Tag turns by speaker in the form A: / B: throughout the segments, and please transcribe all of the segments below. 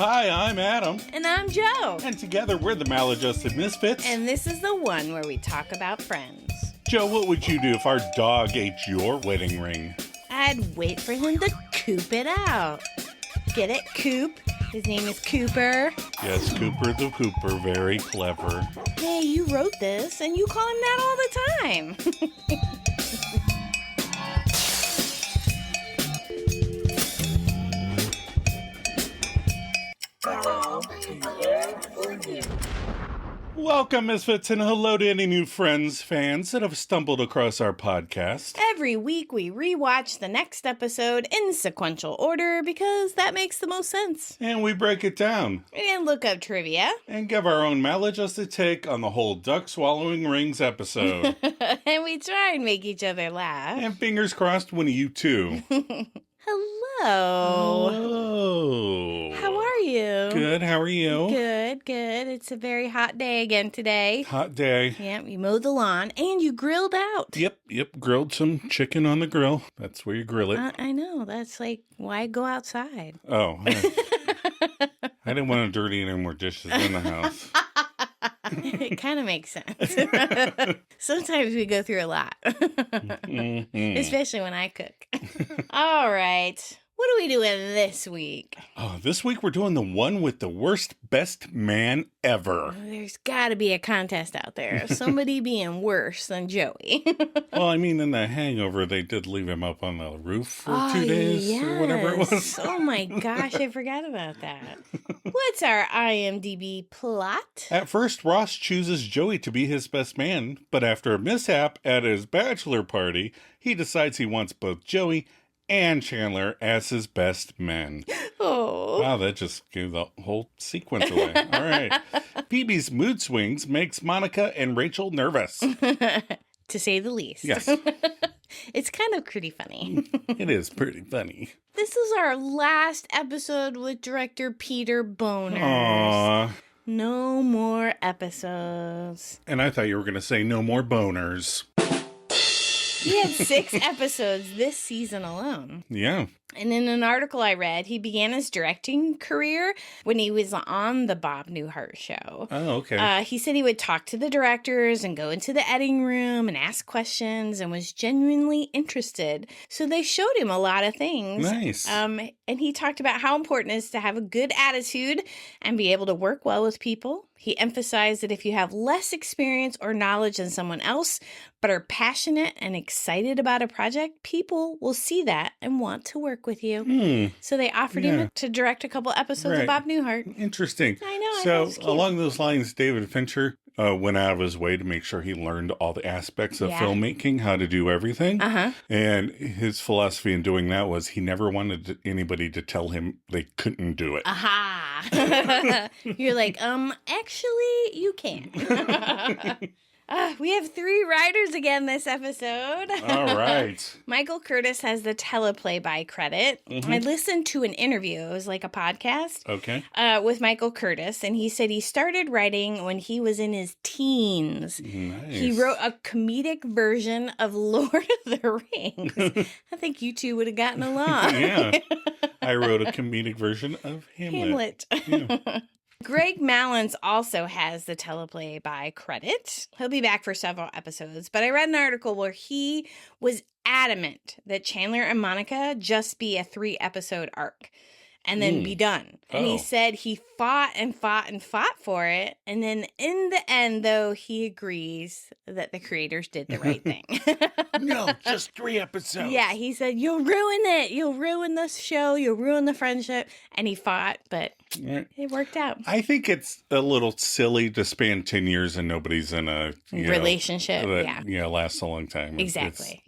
A: Hi, I'm Adam.
B: And I'm Joe.
A: And together we're the Maladjusted Misfits.
B: And this is the one where we talk about friends.
A: Joe, what would you do if our dog ate your wedding ring?
B: I'd wait for him to coop it out. Get it? Coop. His name is Cooper.
A: Yes, Cooper the Pooper. Very clever.
B: Hey, you wrote this, and you call him that all the time.
A: Welcome, Misfits, and hello to any new friends, fans that have stumbled across our podcast.
B: Every week we rewatch the next episode in sequential order because that makes the most sense.
A: And we break it down.
B: And look up trivia.
A: And give our own maladjusted take on the whole duck swallowing rings episode.
B: And we try and make each other laugh.
A: And fingers crossed when you too.
B: Hello.
A: Hello.
B: How are you?
A: Good, how are you?
B: Good, good. It's a very hot day again today.
A: Hot day.
B: Yep, you mowed the lawn and you grilled out.
A: Yep, grilled some chicken on the grill. That's where you grill it.
B: I know. That's like, why go outside?
A: Oh. I didn't want to dirty any more dishes in the house.
B: It kind of makes sense. Sometimes we go through a lot. Especially when I cook. All right. What are we doing this week?
A: Oh, this week we're doing the one with the worst best man ever.
B: There's got to be a contest out there of somebody being worse than Joey.
A: Well, I mean, in The Hangover, they did leave him up on the roof for 2 days or whatever it was.
B: Oh my gosh, I forgot about that. What's our IMDb plot?
A: At first, Ross chooses Joey to be his best man, but after a mishap at his bachelor party, he decides he wants both Joey and Chandler as his best men.
B: Oh.
A: Wow, that just gave the whole sequence away. All right. Phoebe's mood swings makes Monica and Rachel nervous.
B: To say the least.
A: Yes.
B: It's kind of pretty funny.
A: It is pretty funny.
B: This is our last episode with director Peter Boner.
A: Aww.
B: No more episodes.
A: And I thought you were going to say no more boners.
B: He had 6 episodes this season alone.
A: Yeah.
B: And in an article I read, he began his directing career when he was on the Bob Newhart show.
A: Oh, okay.
B: He said he would talk to the directors and go into the editing room and ask questions and was genuinely interested. So they showed him a lot of things.
A: Nice.
B: And he talked about how important it is to have a good attitude and be able to work well with people. He emphasized that if you have less experience or knowledge than someone else, but are passionate and excited about a project, people will see that and want to work with you. So they offered him to direct a couple episodes of Bob Newhart.
A: Interesting.
B: I know.
A: So along those lines, David Fincher went out of his way to make sure he learned all the aspects of filmmaking, how to do everything. And his philosophy in doing that was he never wanted anybody to tell him they couldn't do it.
B: You're like, actually, you can. We have 3 writers again this episode.
A: All right.
B: Michael Curtis has the teleplay-by credit. I listened to an interview. It was like a podcast.
A: Okay.
B: With Michael Curtis, and he said he started writing when he was in his teens.
A: Nice.
B: He wrote a comedic version of Lord of the Rings. I think you two would have gotten along.
A: Yeah. I wrote a comedic version of Hamlet. Yeah.
B: Greg Mallins also has the teleplay-by credit. He'll be back for several episodes, but I read an article where he was adamant that Chandler and Monica just be a 3-episode arc and then be done. And he said he fought and fought and fought for it. And then in the end, though, he agrees that the creators did the right thing.
A: No, just 3 episodes.
B: Yeah, he said, you'll ruin it. You'll ruin this show. You'll ruin the friendship. And he fought, but it worked out.
A: I think it's a little silly to span 10 years and nobody's in a
B: relationship.
A: That lasts a long time.
B: Exactly.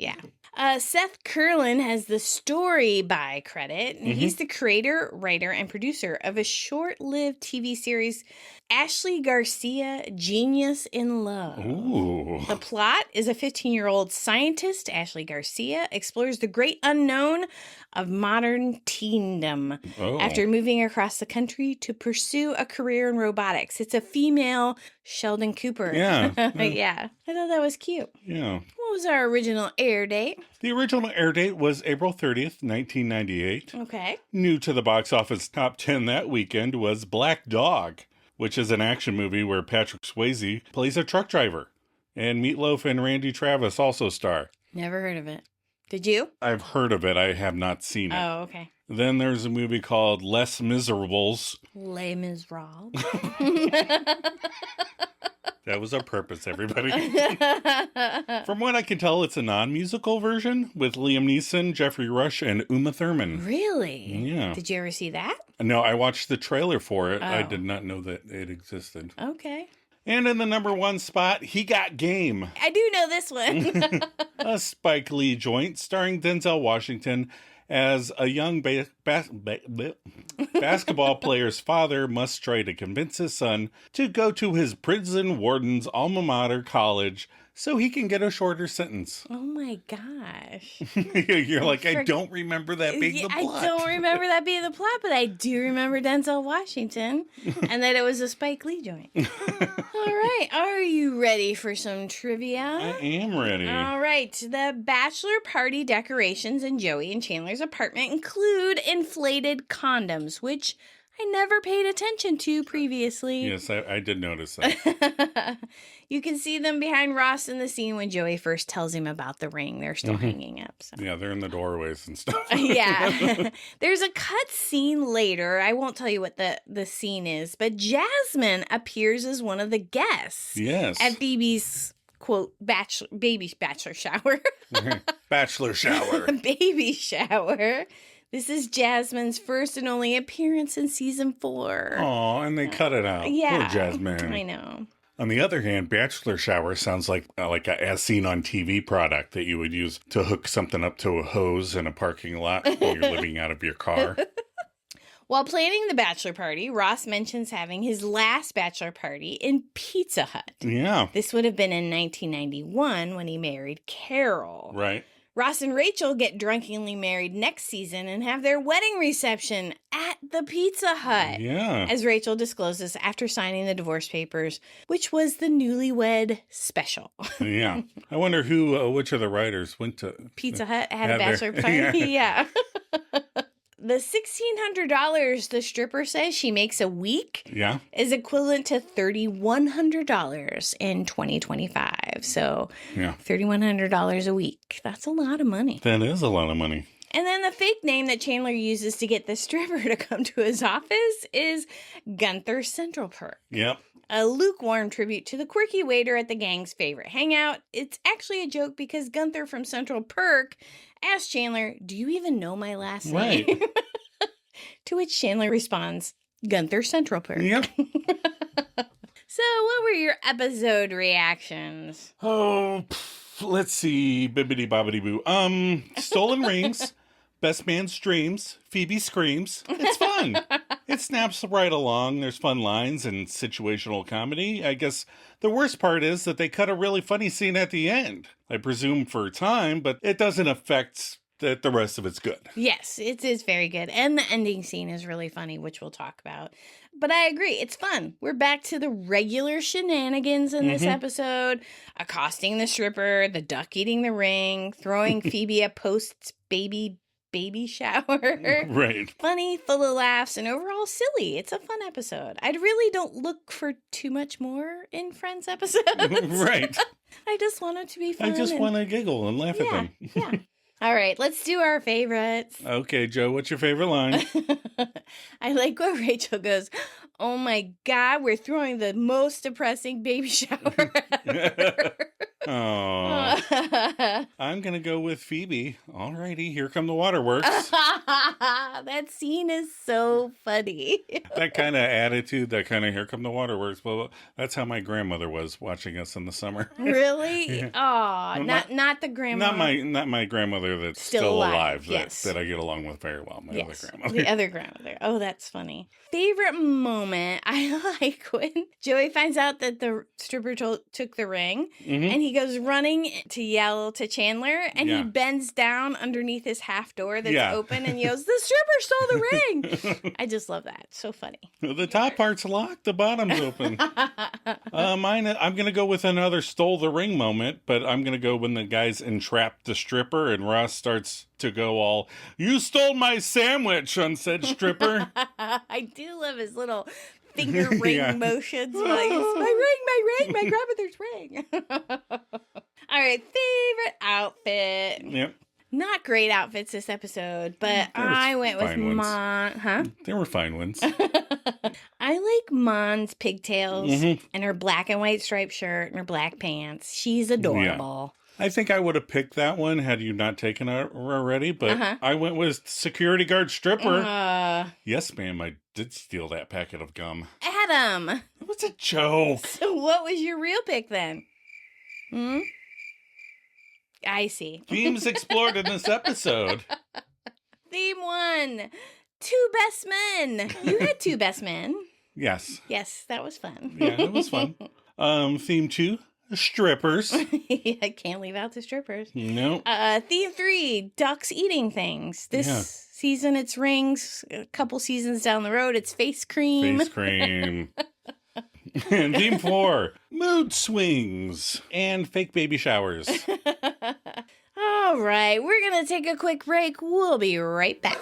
B: Seth Curlin has the story by credit. He's the creator, writer, and producer of a short-lived TV series, Ashley Garcia, Genius in Love.
A: Ooh.
B: The plot is a 15-year-old scientist, Ashley Garcia, explores the great unknown of modern teendom after moving across the country to pursue a career in robotics. It's a female Sheldon Cooper.
A: Yeah.
B: Yeah. I thought that was cute.
A: Yeah.
B: Well, was our original air date?
A: The original air date was April 30th, 1998.
B: Okay.
A: New to the box office top 10 that weekend was Black Dog, which is an action movie where Patrick Swayze plays a truck driver. And Meatloaf and Randy Travis also star.
B: Never heard of it. Did you?
A: I've heard of it. I have not seen it.
B: Oh, okay.
A: Then there's a movie called Les Miserables.
B: Les Miserables.
A: That was our purpose, everybody. From what I can tell, it's a non-musical version with Liam Neeson, Jeffrey Rush, and Uma Thurman.
B: Really?
A: Yeah.
B: Did you ever see that?
A: No, I watched the trailer for it.
B: Oh.
A: I did not know that it existed.
B: Okay.
A: And in the number 1 spot, He Got Game.
B: I do know this one.
A: A Spike Lee joint starring Denzel Washington as a young basketball player's father must try to convince his son to go to his prison warden's alma mater college so he can get a shorter sentence.
B: Oh my gosh.
A: You're like, I don't remember that being the plot.
B: I don't remember that being the plot, but I do remember Denzel Washington and that it was a Spike Lee joint. All right. Are you ready for some trivia?
A: I am ready.
B: All right. The bachelor party decorations in Joey and Chandler's apartment include inflated condoms, which I never paid attention to previously.
A: Yes, I did notice that.
B: You can see them behind Ross in the scene when Joey first tells him about the ring. They're still hanging up. So.
A: Yeah, they're in the doorways and stuff.
B: Yeah. There's a cut scene later. I won't tell you what the scene is, but Jasmine appears as one of the guests.
A: Yes.
B: At Phoebe's, quote, baby bachelor shower.
A: Bachelor shower.
B: Baby shower. This is Jasmine's first and only appearance in season 4.
A: Oh, and they cut it out.
B: Yeah.
A: Poor Jasmine.
B: I know.
A: On the other hand, bachelor shower sounds like a as seen on TV product that you would use to hook something up to a hose in a parking lot while you're living out of your car.
B: While planning the bachelor party, Ross mentions having his last bachelor party in Pizza Hut.
A: Yeah.
B: This would have been in 1991 when he married Carol.
A: Right.
B: Ross and Rachel get drunkenly married next season and have their wedding reception at the Pizza Hut.
A: Yeah.
B: As Rachel discloses after signing the divorce papers, which was the newlywed special.
A: Yeah. I wonder which of the writers went to
B: Pizza Hut had a bachelor party. Yeah. The $1,600 the stripper says she makes a week is equivalent to $3,100 in 2025. So $3,100 a week. That's a lot of money.
A: That is a lot of money.
B: And then the fake name that Chandler uses to get the stripper to come to his office is Gunther Central Perk.
A: Yep.
B: A lukewarm tribute to the quirky waiter at the gang's favorite hangout. It's actually a joke because Gunther from Central Perk asked Chandler, "Do you even know my last name?"
A: Right.
B: To which Chandler responds, "Gunther Central Perk."
A: Yep.
B: So what were your episode reactions?
A: Oh, let's see. Bibbidi bobbidi boo. Stolen rings. Best man's dreams. Phoebe screams. It's fun. It snaps right along. There's fun lines and situational comedy. I guess the worst part is that they cut a really funny scene at the end. I presume for time, but it doesn't affect that the rest of it's good.
B: Yes, it is very good. And the ending scene is really funny, which we'll talk about. But I agree, it's fun. We're back to the regular shenanigans in this episode. Accosting the stripper, the duck eating the ring, throwing Phoebe a post-baby shower.
A: Right.
B: Funny, full of laughs, and overall silly. It's a fun episode. I really don't look for too much more in Friends episodes.
A: Right.
B: I just want it to be fun.
A: I just want to giggle and laugh at them.
B: Yeah. All right, let's do our favorites.
A: Okay, Joe, what's your favorite line?
B: I like when Rachel goes, "Oh my God, we're throwing the most depressing baby shower ever."
A: Oh, I'm going to go with Phoebe. All righty, here come the waterworks.
B: That scene is so funny.
A: That kind of attitude, that kind of here come the waterworks. Well, that's how my grandmother was watching us in the summer.
B: Really?
A: Yeah.
B: Oh, not the grandma.
A: Not my grandmother that's still alive
B: yes.
A: that I get along with very well. My other grandmother.
B: The other grandmother. Oh, that's funny. Favorite moment, I like when Joey finds out that the stripper took the ring, and he goes running to yell to Chandler Chandler, and he bends down underneath his half door that's open and yells, "The stripper stole the ring!" I just love that. So funny.
A: The top part's locked, the bottom's open. Mine, I'm going to go with another stole the ring moment, but I'm going to go when the guys entrap the stripper and Ross starts to go all, "You stole my sandwich," on said stripper.
B: I do love his little finger ring motions. Like, my grandmother's ring. All right, favorite outfit.
A: Yep.
B: Not great outfits this episode, but I went with Mon. Huh?
A: There were fine ones.
B: I like Mon's pigtails and her black and white striped shirt and her black pants. She's adorable.
A: I think I would have picked that one had you not taken it already, but I went with security guard stripper. Yes, ma'am, I did steal that packet of gum.
B: Adam!
A: It was a joke.
B: So what was your real pick then? I see.
A: Themes explored in this episode.
B: Theme 1. 2 best men. You had 2 best men.
A: Yes.
B: Yes, that was fun.
A: Yeah, it was fun. Theme 2. Strippers.
B: I can't leave out the strippers.
A: No.
B: Theme 3, ducks eating things. This season it's rings. A couple seasons down the road it's face cream.
A: Face cream. And theme 4, mood swings and fake baby showers.
B: All right, we're going to take a quick break. We'll be right back.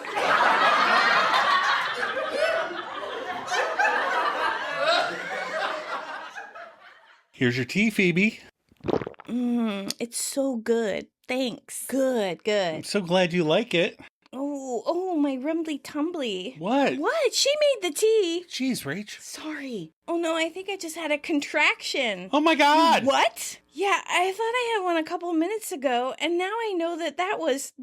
A: Here's your tea, Phoebe.
B: It's so good. Thanks. Good.
A: I'm so glad you like it.
B: Oh, my rumbly tumbly.
A: What?
B: What? She made the tea.
A: Jeez, Rach.
B: Sorry. Oh, no, I think I just had a contraction.
A: Oh, my God.
B: What? Yeah, I thought I had one a couple minutes ago, and now I know that was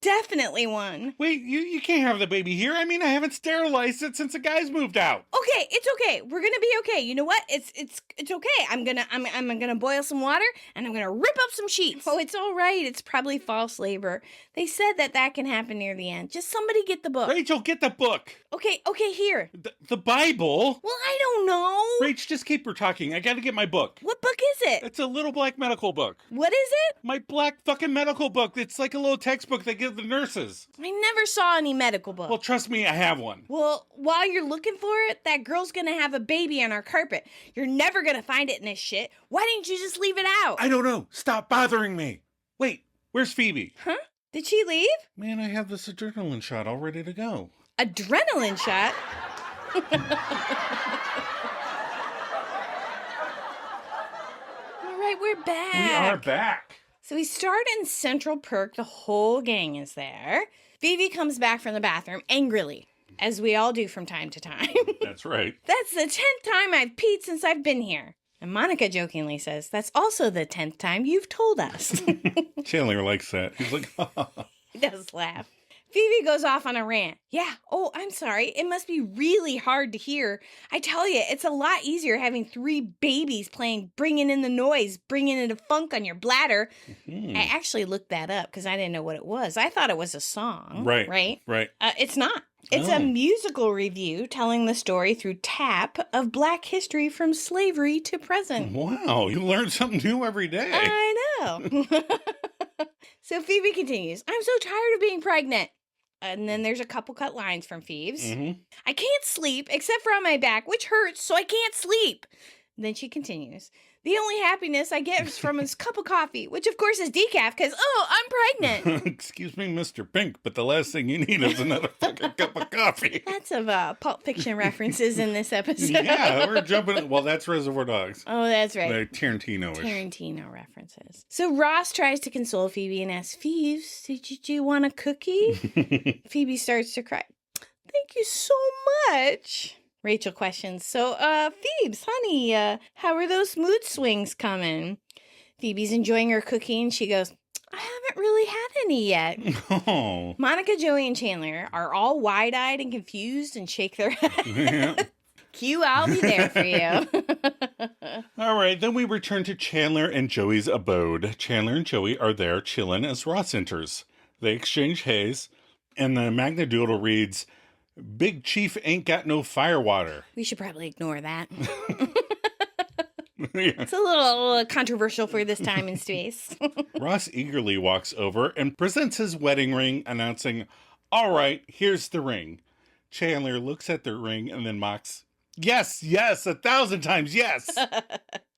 B: definitely one.
A: Wait, you can't have the baby here. I mean, I haven't sterilized it since the guys moved out.
B: Okay, it's okay. We're gonna be okay. You know what? It's okay. I'm gonna boil some water and I'm gonna rip up some sheets. Oh, it's all right. It's probably false labor. They said that can happen near the end. Just somebody get the book.
A: Rachel, get the book.
B: Okay, here.
A: The Bible?
B: Well, I don't know.
A: Rach, just keep her talking. I gotta get my book.
B: What book is it?
A: It's a little black medical book.
B: What is it?
A: My black fucking medical book. It's like a little textbook they give the nurses.
B: I never saw any medical book.
A: Well, trust me, I have one.
B: Well, while you're looking for it, that girl's gonna have a baby on our carpet. You're never gonna find it in this shit. Why didn't you just leave it out?
A: I don't know. Stop bothering me. Wait, where's Phoebe?
B: Huh? Did she leave?
A: Man, I have this adrenaline shot all ready to go.
B: Adrenaline shot? All right, we're back.
A: We are back.
B: So we start in Central Perk. The whole gang is there. Phoebe comes back from the bathroom angrily, as we all do from time to time.
A: That's right.
B: That's the 10th time I've peed since I've been here. And Monica jokingly says, that's also the 10th time you've told us.
A: Chandler likes that. He's like,
B: He does laugh. Phoebe goes off on a rant. Yeah, I'm sorry. It must be really hard to hear. I tell you, it's a lot easier having 3 babies playing Bringing in the Noise, Bringing in the Funk on your bladder. I actually looked that up because I didn't know what it was. I thought it was a song. Right? It's not. It's a musical review telling the story through tap of Black history from slavery to present.
A: Wow, you learn something new every day.
B: I know. So Phoebe continues, I'm so tired of being pregnant. And then there's a couple cut lines from Phoebe's. I can't sleep except for on my back, which hurts, so I can't sleep. And then she continues, the only happiness I get is from this cup of coffee, which of course is decaf because, I'm pregnant.
A: Excuse me, Mr. Pink, but the last thing you need is another fucking cup of coffee.
B: Lots of Pulp Fiction references in this episode.
A: Yeah, we're jumping. Well, that's Reservoir Dogs.
B: Oh, that's right.
A: Like Tarantino-ish.
B: Tarantino references. So Ross tries to console Phoebe and asks, Phoebes, did you want a cookie? Phoebe starts to cry. Thank you so much. Rachel questions, so, Phoebes, honey, how are those mood swings coming? Phoebe's enjoying her cookie, and she goes, I haven't really had any yet.
A: Oh.
B: Monica, Joey, and Chandler are all wide-eyed and confused and shake their head.
A: Yeah.
B: Q, I'll be there for you.
A: All right, then we return to Chandler and Joey's abode. Chandler and Joey are there chilling as Ross enters. They exchange haze, and the Magnadoodle reads, Big Chief ain't got no firewater.
B: We should probably ignore that. It's a little controversial for this time and space.
A: Ross eagerly walks over and presents his wedding ring, announcing, "All right, here's the ring." Chandler looks at the ring and then mocks, "Yes, 1,000 times yes."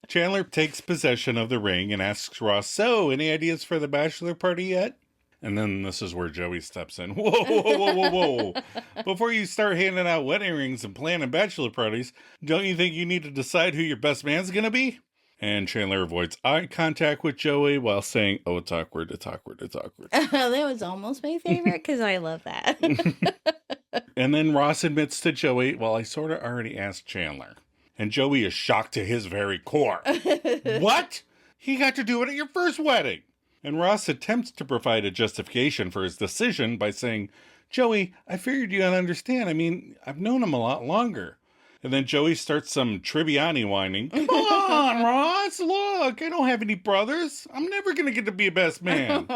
A: Chandler takes possession of the ring and asks Ross, "So, any ideas for the bachelor party yet?" And then this is where Joey steps in. "Whoa, whoa, whoa, whoa, whoa. Before you start handing out wedding rings and planning bachelor parties, don't you think you need to decide who your best man's going to be?" And Chandler avoids eye contact with Joey while saying, "Oh, it's awkward, it's awkward, it's awkward."
B: That was almost my favorite because I love that.
A: And then Ross admits to Joey, "Well, I sort of already asked Chandler." And Joey is shocked to his very core. "What? He got to do it at your first wedding." And Ross attempts to provide a justification for his decision by saying, "Joey, I figured you'd understand. I mean, I've known him a lot longer." And then Joey starts some Tribbiani whining. "Come on, Ross, look, I don't have any brothers. I'm never going to get to be a best man."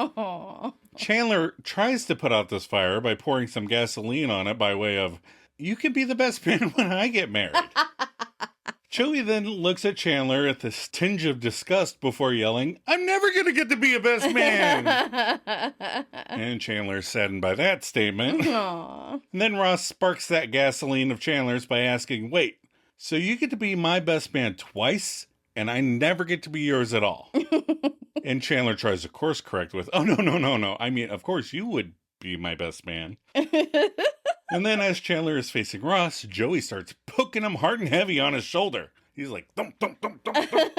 A: Chandler tries to put out this fire by pouring some gasoline on it by way of, "You can be the best man when I get married." Joey then looks at Chandler at this tinge of disgust before yelling, "I'm never going to get to be a best man." And Chandler's saddened by that statement.
B: Aww.
A: And then Ross sparks that gasoline of Chandler's by asking, "Wait, so you get to be my best man twice, and I never get to be yours at all?" And Chandler tries to course correct with, "Oh, no. I mean, of course you would be my best man." And then as Chandler is facing Ross, Joey starts poking him hard and heavy on his shoulder. He's like, "Thump, thump, thump, thump, thump."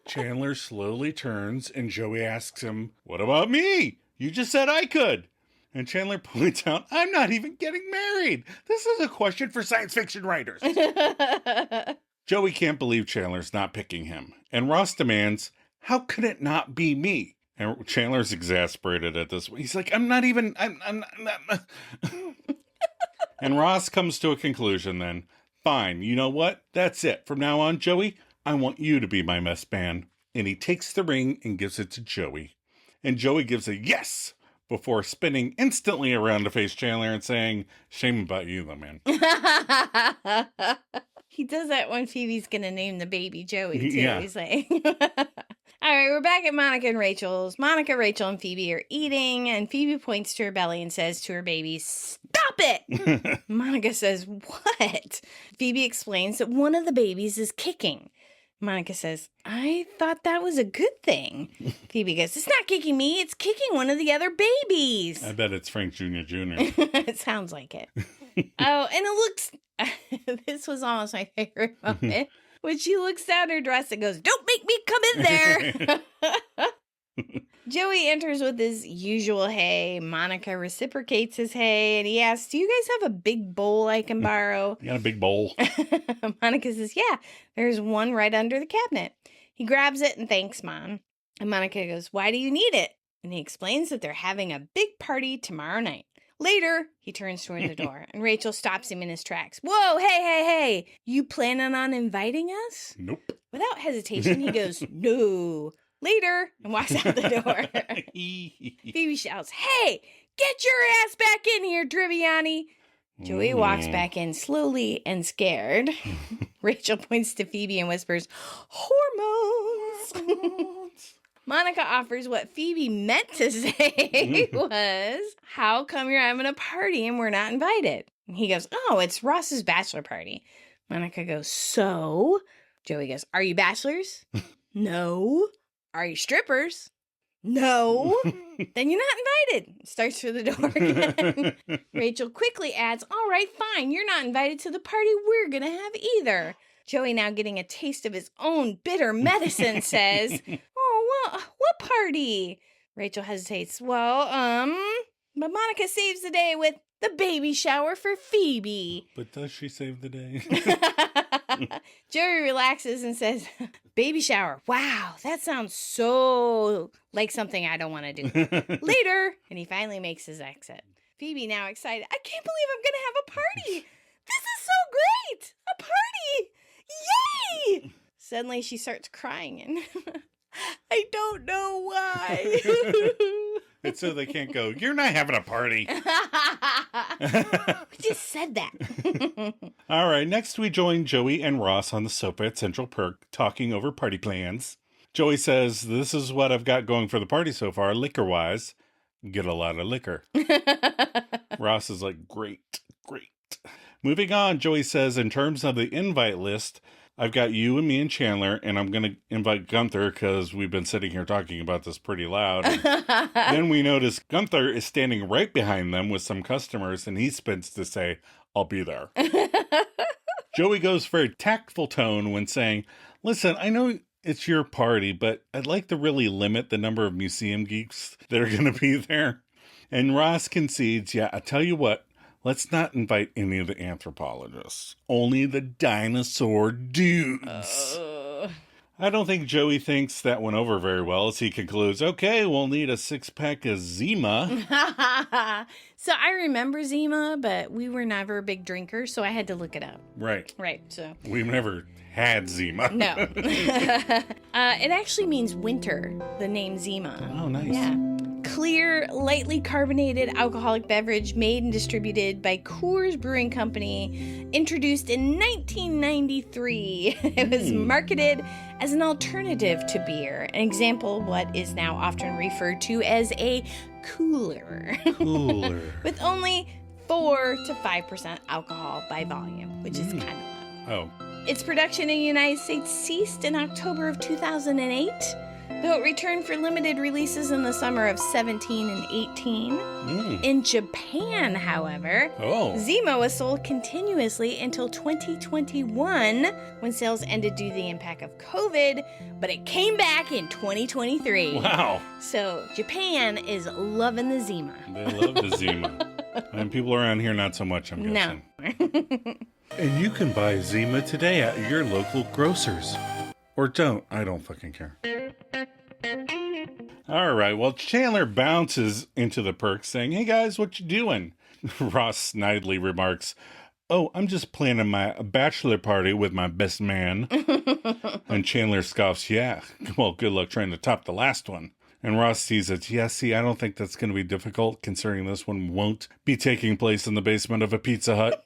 A: Chandler slowly turns and Joey asks him, "What about me? You just said I could." And Chandler points out, "I'm not even getting married. This is a question for science fiction writers." Joey can't believe Chandler's not picking him. And Ross demands, "How could it not be me?" And Chandler's exasperated at this. He's like, I'm not. And Ross comes to a conclusion then. "Fine, you know what? That's it. From now on, Joey, I want you to be my best man." And he takes the ring and gives it to Joey. And Joey gives a yes before spinning instantly around to face Chandler and saying, "Shame about you, though, man."
B: He does that when Phoebe's going to name the baby Joey, too.
A: Yeah.
B: He's like... All right, we're back at Monica and Rachel's. Monica, Rachel, and Phoebe are eating, and Phoebe points to her belly and says to her baby, "Stop it!" Monica says, "What?" Phoebe explains that one of the babies is kicking. Monica says, "I thought that was a good thing." Phoebe goes, "It's not kicking me, it's kicking one of the other babies."
A: I bet it's Frank Jr. Jr.
B: It sounds like it. Oh, and it looks... This was almost my favorite moment. When she looks down her dress and goes, "Don't make me come in there." Joey enters with his usual hay. Monica reciprocates his hay, and he asks, "Do you guys have a big bowl I can borrow?"
A: You got a big bowl?
B: Monica says, "Yeah, there's one right under the cabinet." He grabs it and thanks Mom. And Monica goes, "Why do you need it?" And he explains that they're having a big party tomorrow night. Later, he turns toward the door, and Rachel stops him in his tracks. "Whoa, hey, you planning on inviting us?"
A: Nope.
B: Without hesitation, he goes, "No." Later, and walks out the door. Phoebe shouts, "Hey, get your ass back in here, Tribbiani." Joey walks back in slowly and scared. Rachel points to Phoebe and whispers, "Hormones." Monica offers what Phoebe meant to say was, "How come you're having a party and we're not invited?" And he goes, "Oh, it's Ross's bachelor party." Monica goes, "So?" Joey goes, "Are you bachelors?" "No." "Are you strippers?" "No." "Then you're not invited." Starts for the door again. Rachel quickly adds, "All right, fine. You're not invited to the party we're going to have either." Joey, now getting a taste of his own bitter medicine, says, "Oh, well, what party?" Rachel hesitates. "Well, but Monica saves the day with the baby shower for Phoebe."
A: But does she save the day?
B: Joey relaxes and says, "Baby shower. Wow, that sounds so like something I don't want to do." Later, and he finally makes his exit. Phoebe, now excited, "I can't believe I'm going to have a party. This is so great. A party. Yay!" Suddenly she starts crying and I don't know why.
A: It's so they can't go, "You're not having a party."
B: We just said that.
A: All right, next we join Joey and Ross on the sofa at Central Perk talking over party plans. Joey says, this is what I've got going for the party so far, liquor-wise. Get a lot of liquor. Ross is like, great. Moving on, Joey says, in terms of the invite list, I've got you and me and Chandler, and I'm going to invite Gunther because we've been sitting here talking about this pretty loud. Then we notice Gunther is standing right behind them with some customers, and he spins to say, I'll be there. Joey goes for a tactful tone when saying, listen, I know it's your party, but I'd like to really limit the number of museum geeks that are going to be there. And Ross concedes, yeah, I tell you what, let's not invite any of the anthropologists. Only the dinosaur dudes. I don't think Joey thinks that went over very well as he concludes, okay, we'll need a 6-pack of Zima.
B: So I remember Zima, but we were never a big drinker, so I had to look it up.
A: Right.
B: So
A: we've never had Zima.
B: No. It actually means winter, the name Zima.
A: Oh, nice.
B: Yeah. Clear, lightly carbonated alcoholic beverage made and distributed by Coors Brewing Company, introduced in 1993. It was marketed as an alternative to beer, an example of what is now often referred to as a cooler. With only 4 to 5% alcohol by volume, which is kind of low.
A: Oh.
B: Its production in the United States ceased in October of 2008. Though it returned for limited releases in the summer of 17 and 18. In Japan, however, Zima was sold continuously until 2021, when sales ended due to the impact of COVID, but it came back in 2023.
A: Wow.
B: So Japan is loving the Zima.
A: They love the Zima. And people around here, not so much, I'm guessing.
B: No.
A: And you can buy Zima today at your local grocers. Or don't. I don't fucking care. All right. Well, Chandler bounces into the perk saying, hey, guys, what you doing? Ross snidely remarks, oh, I'm just planning my bachelor party with my best man. And Chandler scoffs, yeah. Well, good luck trying to top the last one. And Ross sees it. Yeah, see, I don't think that's going to be difficult, considering this one won't be taking place in the basement of a Pizza Hut.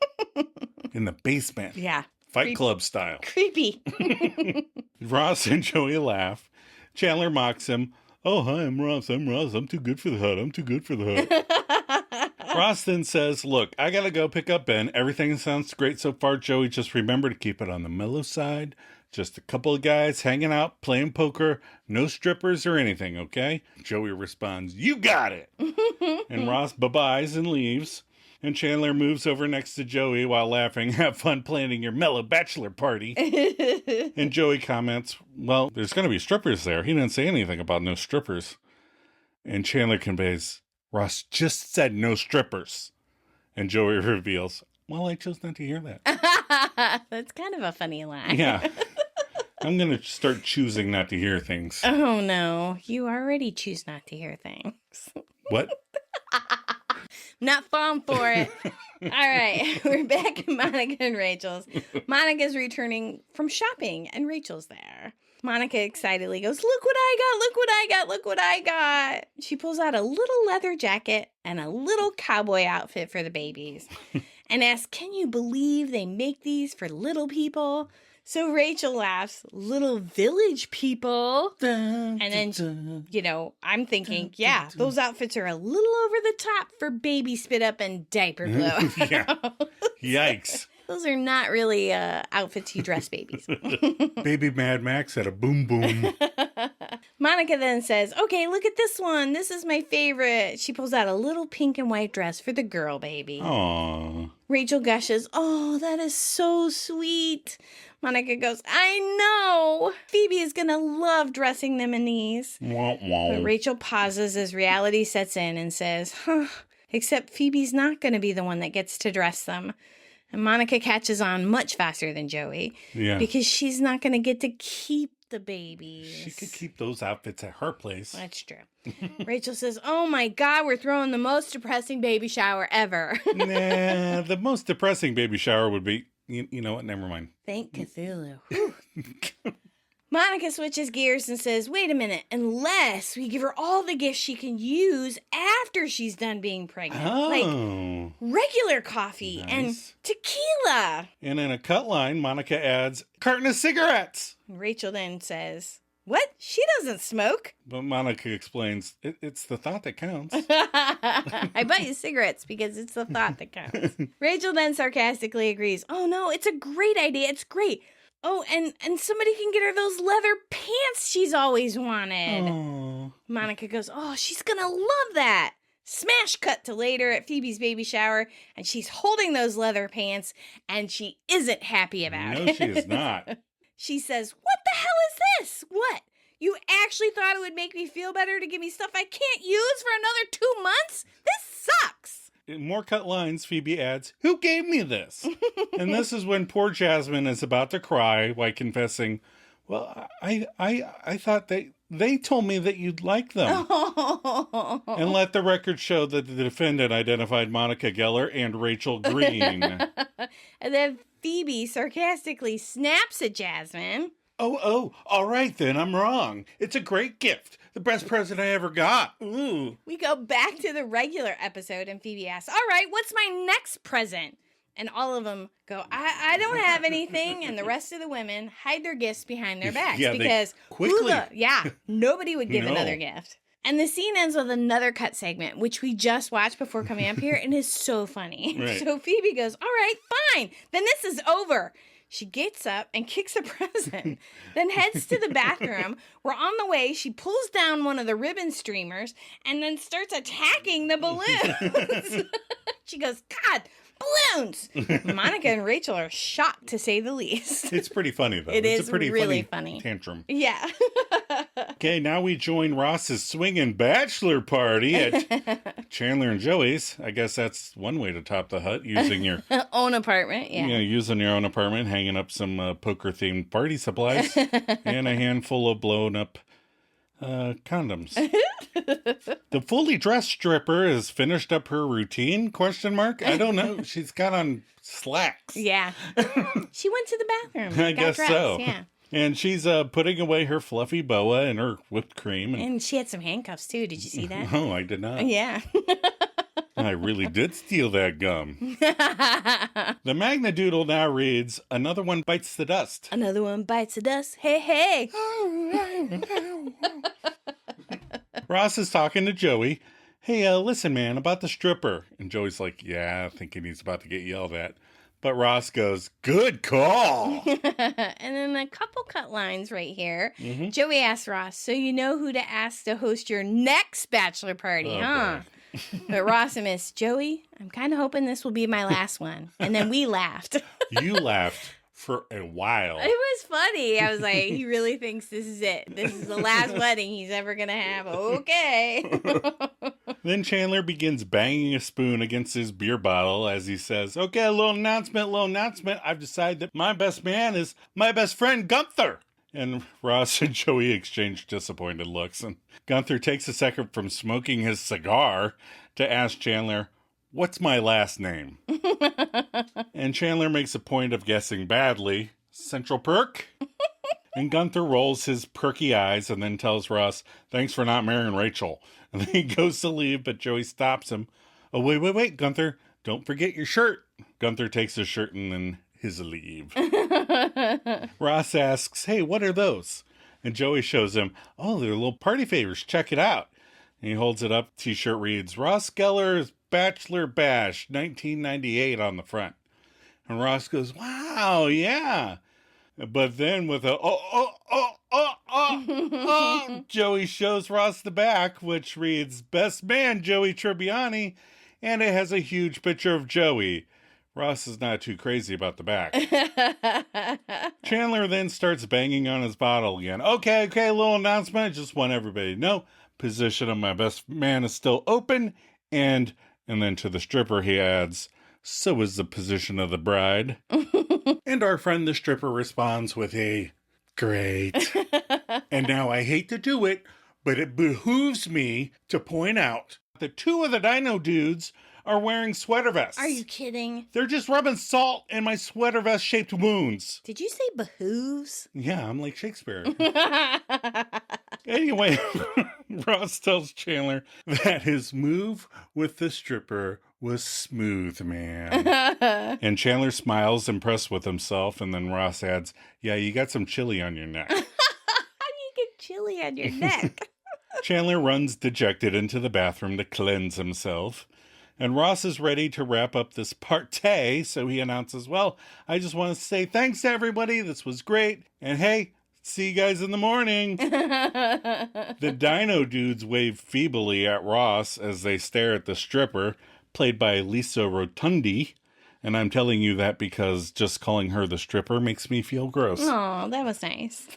A: In the basement.
B: Yeah.
A: Fight Club style.
B: Creepy.
A: Ross and Joey laugh. Chandler mocks him. Oh, hi, I'm Ross. I'm too good for the hut. I'm too good for the hut. Ross then says, look, I got to go pick up Ben. Everything sounds great so far, Joey. Just remember to keep it on the mellow side. Just a couple of guys hanging out, playing poker. No strippers or anything, okay? Joey responds, you got it. And Ross bye-byes and leaves. And Chandler moves over next to Joey while laughing, have fun planning your mellow bachelor party. And Joey comments, well, there's going to be strippers there. He didn't say anything about no strippers. And Chandler conveys, Ross just said no strippers. And Joey reveals, well, I chose not to hear that.
B: That's kind of a funny line.
A: Yeah. I'm going to start choosing not to hear things.
B: Oh, no. You already choose not to hear things.
A: What?
B: Not falling for it. All right. We're back at Monica and Rachel's. Monica's returning from shopping, and Rachel's there. Monica excitedly goes, look what I got, look what I got, look what I got. She pulls out a little leather jacket and a little cowboy outfit for the babies and asks, can you believe they make these for little people? So Rachel laughs, little village people. And then, I'm thinking, yeah, those outfits are a little over the top for baby spit up and diaper blow.
A: Yeah. Yikes.
B: Those are not really outfits you dress babies.
A: Baby Mad Max at a boom boom.
B: Monica then says, okay, look at this one. This is my favorite. She pulls out a little pink and white dress for the girl baby.
A: Aww.
B: Rachel gushes, oh, that is so sweet. Monica goes, I know. Phoebe is going to love dressing them in these.
A: Wah, wah.
B: But Rachel pauses as reality sets in and says, except Phoebe's not going to be the one that gets to dress them. And Monica catches on much faster than Joey.
A: Yeah.
B: Because she's not going to get to keep the babies.
A: She could keep those outfits at her place.
B: That's true. Rachel says, oh my God, we're throwing the most depressing baby shower ever.
A: Nah, the most depressing baby shower would be, you know what, never mind.
B: Thank Cthulhu. Monica switches gears and says, wait a minute, unless we give her all the gifts she can use after she's done being pregnant.
A: Oh.
B: Like regular coffee and tequila.
A: And in a cut line, Monica adds, carton of cigarettes.
B: Rachel then says, what? She doesn't smoke.
A: But Monica explains, it's the thought that counts.
B: I buy you cigarettes because it's the thought that counts. Rachel then sarcastically agrees, oh no, it's a great idea. It's great. Oh, and somebody can get her those leather pants she's always wanted.
A: Aww.
B: Monica goes, oh, she's gonna love that. Smash cut to later at Phoebe's baby shower, and she's holding those leather pants, and she isn't happy about it.
A: No, she is not.
B: She says, what the hell is this? What? You actually thought it would make me feel better to give me stuff I can't use for another 2 months? This sucks.
A: In more cut lines, Phoebe adds, who gave me this? And this is when poor Jasmine is about to cry while confessing, well, I thought they told me that you'd like them. And let the record show that the defendant identified Monica Geller and Rachel Green.
B: And then Phoebe sarcastically snaps at Jasmine.
A: Oh, all right then, I'm wrong. It's a great gift. The best present I ever got. Ooh.
B: We go back to the regular episode and Phoebe asks, all right, what's my next present? And all of them go, I don't have anything. And the rest of the women hide their gifts behind their backs.
A: Yeah,
B: because nobody would give another gift. And the scene ends with another cut segment, which we just watched before coming up here and is so funny.
A: Right.
B: So Phoebe goes, all right, fine. Then this is over. She gets up and kicks a present, then heads to the bathroom, where on the way she pulls down one of the ribbon streamers and then starts attacking the balloons. She goes, God, balloons! Monica and Rachel are shocked, to say the least.
A: It's pretty funny, though.
B: It's
A: a pretty
B: really funny
A: tantrum.
B: Yeah.
A: Okay, now we join Ross's swinging bachelor party at Chandler and Joey's. I guess that's one way to top the hut, using your
B: own apartment, yeah.
A: Using your own apartment, hanging up some poker-themed party supplies, and a handful of blown-up condoms. The fully dressed stripper has finished up her routine, ? I don't know. She's got on slacks.
B: Yeah. She went to the bathroom.
A: I guess
B: dressed,
A: so.
B: Yeah.
A: And she's putting away her fluffy boa and her whipped cream.
B: And she had some handcuffs, too. Did you see that?
A: Oh, I did not.
B: Yeah.
A: I really did steal that gum. The Magna Doodle now reads, another one bites the dust.
B: Another one bites the dust. Hey, hey.
A: Ross is talking to Joey. Hey, listen, man, about the stripper. And Joey's like, yeah, thinking he's about to get yelled at. But Ross goes, good call.
B: And then a couple cut lines right here. Mm-hmm. Joey asks Ross, so you know who to ask to host your next bachelor party, huh? But Ross admits, Joey, I'm kind of hoping this will be my last one. And then we laughed.
A: You laughed for a while.
B: It was funny. I was like, he really thinks this is it. This is the last wedding he's ever going to have. Okay.
A: Then Chandler begins banging a spoon against his beer bottle as he says, okay, a little announcement. I've decided that my best man is my best friend, Gunther. And Ross and Joey exchange disappointed looks. And Gunther takes a second from smoking his cigar to ask Chandler, what's my last name? And Chandler makes a point of guessing badly, Central Perk? And Gunther rolls his perky eyes and then tells Ross, thanks for not marrying Rachel. And then he goes to leave, but Joey stops him. Oh, wait, Gunther, don't forget your shirt. Gunther takes his shirt and then his leave. Ross asks, hey, what are those? And Joey shows him, oh, they're little party favors. Check it out. And he holds it up. T-shirt reads, Ross Geller's Bachelor Bash, 1998 on the front. And Ross goes, wow, yeah. But then with a, Joey shows Ross the back, which reads, best man, Joey Tribbiani. And it has a huge picture of Joey. Ross is not too crazy about the back. Chandler then starts banging on his bottle again. Okay, little announcement. I just want everybody to know. Position of my best man is still open. And then to the stripper he adds, so is the position of the bride. And our friend the stripper responds with a, great. And now I hate to do it, but it behooves me to point out that two of the Dino dudes are wearing sweater vests.
B: Are you kidding?
A: They're just rubbing salt in my sweater vest-shaped wounds.
B: Did you say behooves?
A: Yeah, I'm like Shakespeare. Anyway, Ross tells Chandler that his move with the stripper was smooth, man. And Chandler smiles, impressed with himself, and then Ross adds, yeah, you got some chili on your neck.
B: How do you get chili on your neck?
A: Chandler runs dejected into the bathroom to cleanse himself. And Ross is ready to wrap up this party, so he announces, well, I just want to say thanks to everybody. This was great. And hey, see you guys in the morning. The Dino dudes wave feebly at Ross as they stare at the stripper, played by Lisa Rotundi. And I'm telling you that because just calling her the stripper makes me feel gross.
B: Oh, that was nice.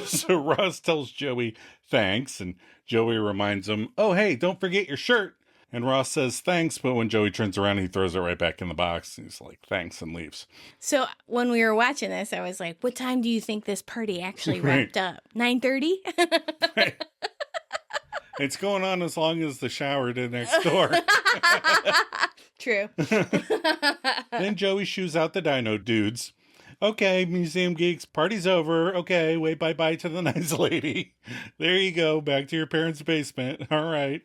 A: So Ross tells Joey thanks, and Joey reminds him, oh, hey, don't forget your shirt. And Ross says thanks, but when Joey turns around, he throws it right back in the box. He's like, thanks, and leaves.
B: So when we were watching this, I was like, what time do you think this party actually wrapped up? 9:30?
A: Right. It's going on as long as the shower did next door.
B: True.
A: Then Joey shoos out the Dino dudes. Okay, museum geeks, party's over. Okay, wave bye-bye to the nice lady. There you go, back to your parents' basement. All right.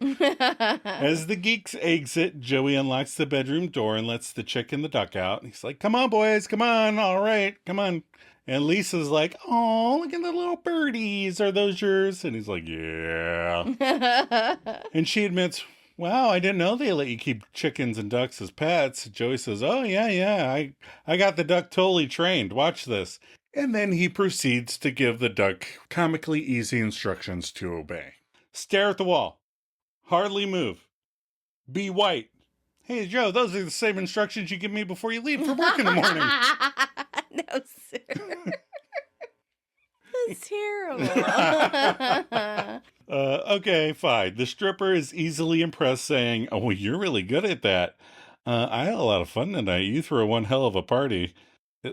A: As the geeks exit, Joey unlocks the bedroom door and lets the chick and the duck out. He's like, come on, boys, come on. All right, come on. And Lisa's like, oh, look at the little birdies. Are those yours? And he's like, yeah. And she admits, wow, I didn't know they let you keep chickens and ducks as pets. Joey says, oh, yeah. I got the duck totally trained. Watch this. And then he proceeds to give the duck comically easy instructions to obey. Stare at the wall. Hardly move. Be white. Hey, Joe, those are the same instructions you give me before you leave for work in the morning.
B: No, sir. That's terrible.
A: Okay, fine. The stripper is easily impressed, saying, oh, you're really good at that. I had a lot of fun tonight. You threw one hell of a party.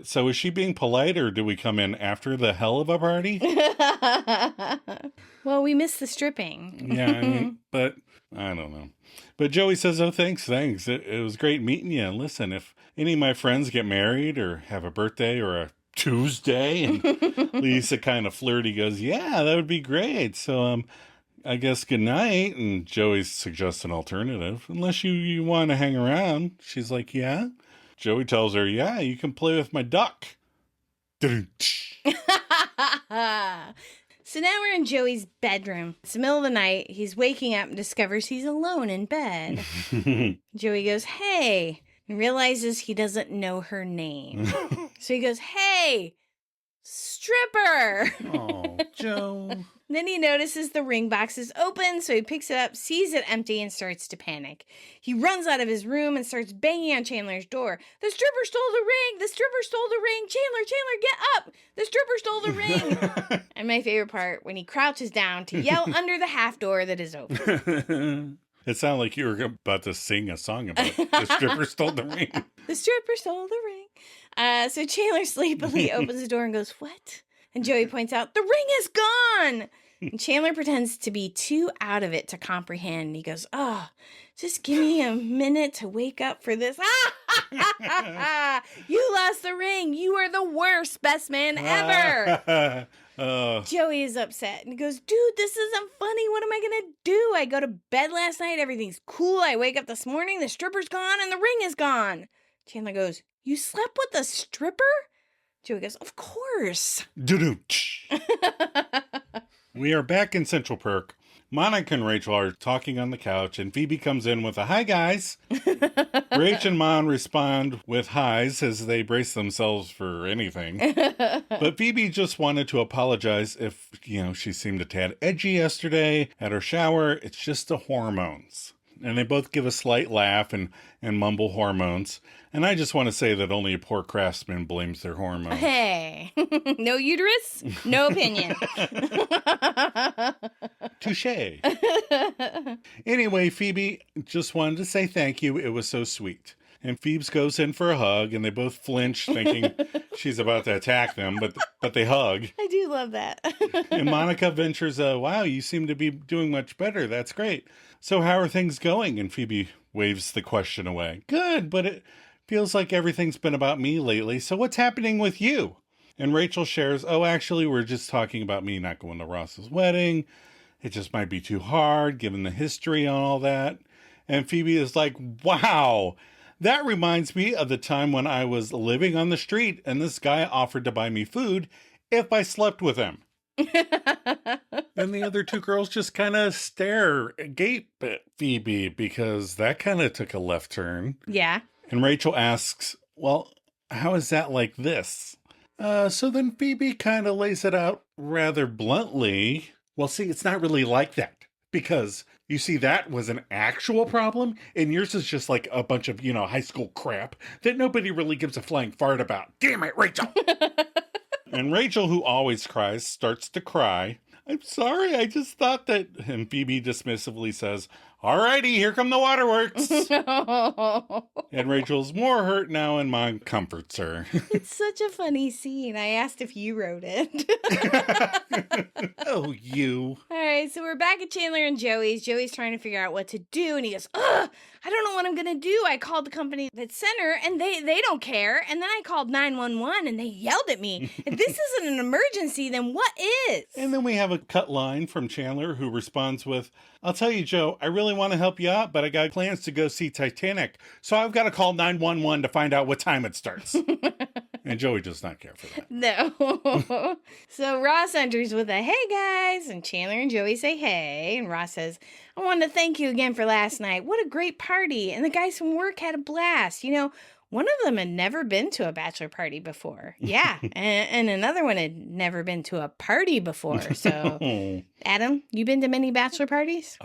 A: So is she being polite, or do we come in after the hell of a party?
B: Well, we missed the stripping.
A: Yeah, I mean, but I don't know. But Joey says, oh, thanks. It was great meeting you. And listen, if any of my friends get married or have a birthday or a Tuesday, and Lisa kind of flirty goes, yeah, that would be great. So, I guess good night. And Joey suggests an alternative. Unless you want to hang around. She's like, yeah. Joey tells her, yeah, you can play with my duck.
B: So now we're in Joey's bedroom. It's the middle of the night. He's waking up and discovers he's alone in bed. Joey goes, hey, and realizes he doesn't know her name. So he goes, hey, stripper.
A: Oh, Joe.
B: Then he notices the ring box is open, so he picks it up, sees it empty, and starts to panic. He runs out of his room and starts banging on Chandler's door. The stripper stole the ring! The stripper stole the ring! Chandler, get up! The stripper stole the ring! And my favorite part, when he crouches down to yell under the half door that is open.
A: It sounded like you were about to sing a song about the stripper stole the ring.
B: The stripper stole the ring. So Chandler sleepily opens the door and goes, what? And Joey points out, the ring is gone! And Chandler pretends to be too out of it to comprehend. He goes, oh, just give me a minute to wake up for this. You lost the ring. You are the worst best man ever. Joey is upset and goes, dude, this isn't funny. What am I going to do? I go to bed last night. Everything's cool. I wake up this morning. The stripper's gone and the ring is gone. Chandler goes, you slept with the stripper? Joey goes, of course.
A: We are back in Central Perk. Monica and Rachel are talking on the couch, and Phoebe comes in with a hi, guys. Rach and Mon respond with highs as they brace themselves for anything. But Phoebe just wanted to apologize if, she seemed a tad edgy yesterday at her shower. It's just the hormones. And they both give a slight laugh and mumble hormones. And I just want to say that only a poor craftsman blames their hormones.
B: Hey, no uterus, no opinion.
A: Touché. Anyway, Phoebe just wanted to say thank you. It was so sweet. And Phoebes goes in for a hug, and they both flinch, thinking she's about to attack them, but they hug.
B: I do love that.
A: And Monica ventures, wow, you seem to be doing much better. That's great. So how are things going? And Phoebe waves the question away. Good, but it feels like everything's been about me lately. So what's happening with you? And Rachel shares, oh, actually, we're just talking about me not going to Ross's wedding. It just might be too hard, given the history and all that. And Phoebe is like, wow, that reminds me of the time when I was living on the street and this guy offered to buy me food if I slept with him. And the other two girls just kind of gape at Phoebe because that kind of took a left turn.
B: Yeah.
A: And Rachel asks, well, how is that like this? So then Phoebe kind of lays it out rather bluntly. Well, see, it's not really like that. Because, you see, that was an actual problem, and yours is just like a bunch of, high school crap that nobody really gives a flying fart about. Damn it, Rachel! And Rachel, who always cries, starts to cry. I'm sorry, I just thought that... And Phoebe dismissively says, alrighty, here come the waterworks. And Rachel's more hurt now, and Mom comforts her.
B: It's such a funny scene. I asked if you wrote it.
A: Oh, you.
B: All right, so we're back at Chandler and Joey's. Joey's trying to figure out what to do, and he goes, ugh, I don't know what I'm going to do. I called the company that sent her, and they don't care. And then I called 911, and they yelled at me. If this isn't an emergency, then what is?
A: And then we have a cut line from Chandler, who responds with, I'll tell you, Joe, I really want to help you out, but I got plans to go see Titanic. So I've got to call 911 to find out what time it starts. And Joey does not care for that.
B: No. So Ross enters with a, hey, guys. And Chandler and Joey say, hey. And Ross says, I wanted to thank you again for last night. What a great party. And the guys from work had a blast. One of them had never been to a bachelor party before. Yeah. and another one had never been to a party before. So, Adam, you been to many bachelor parties?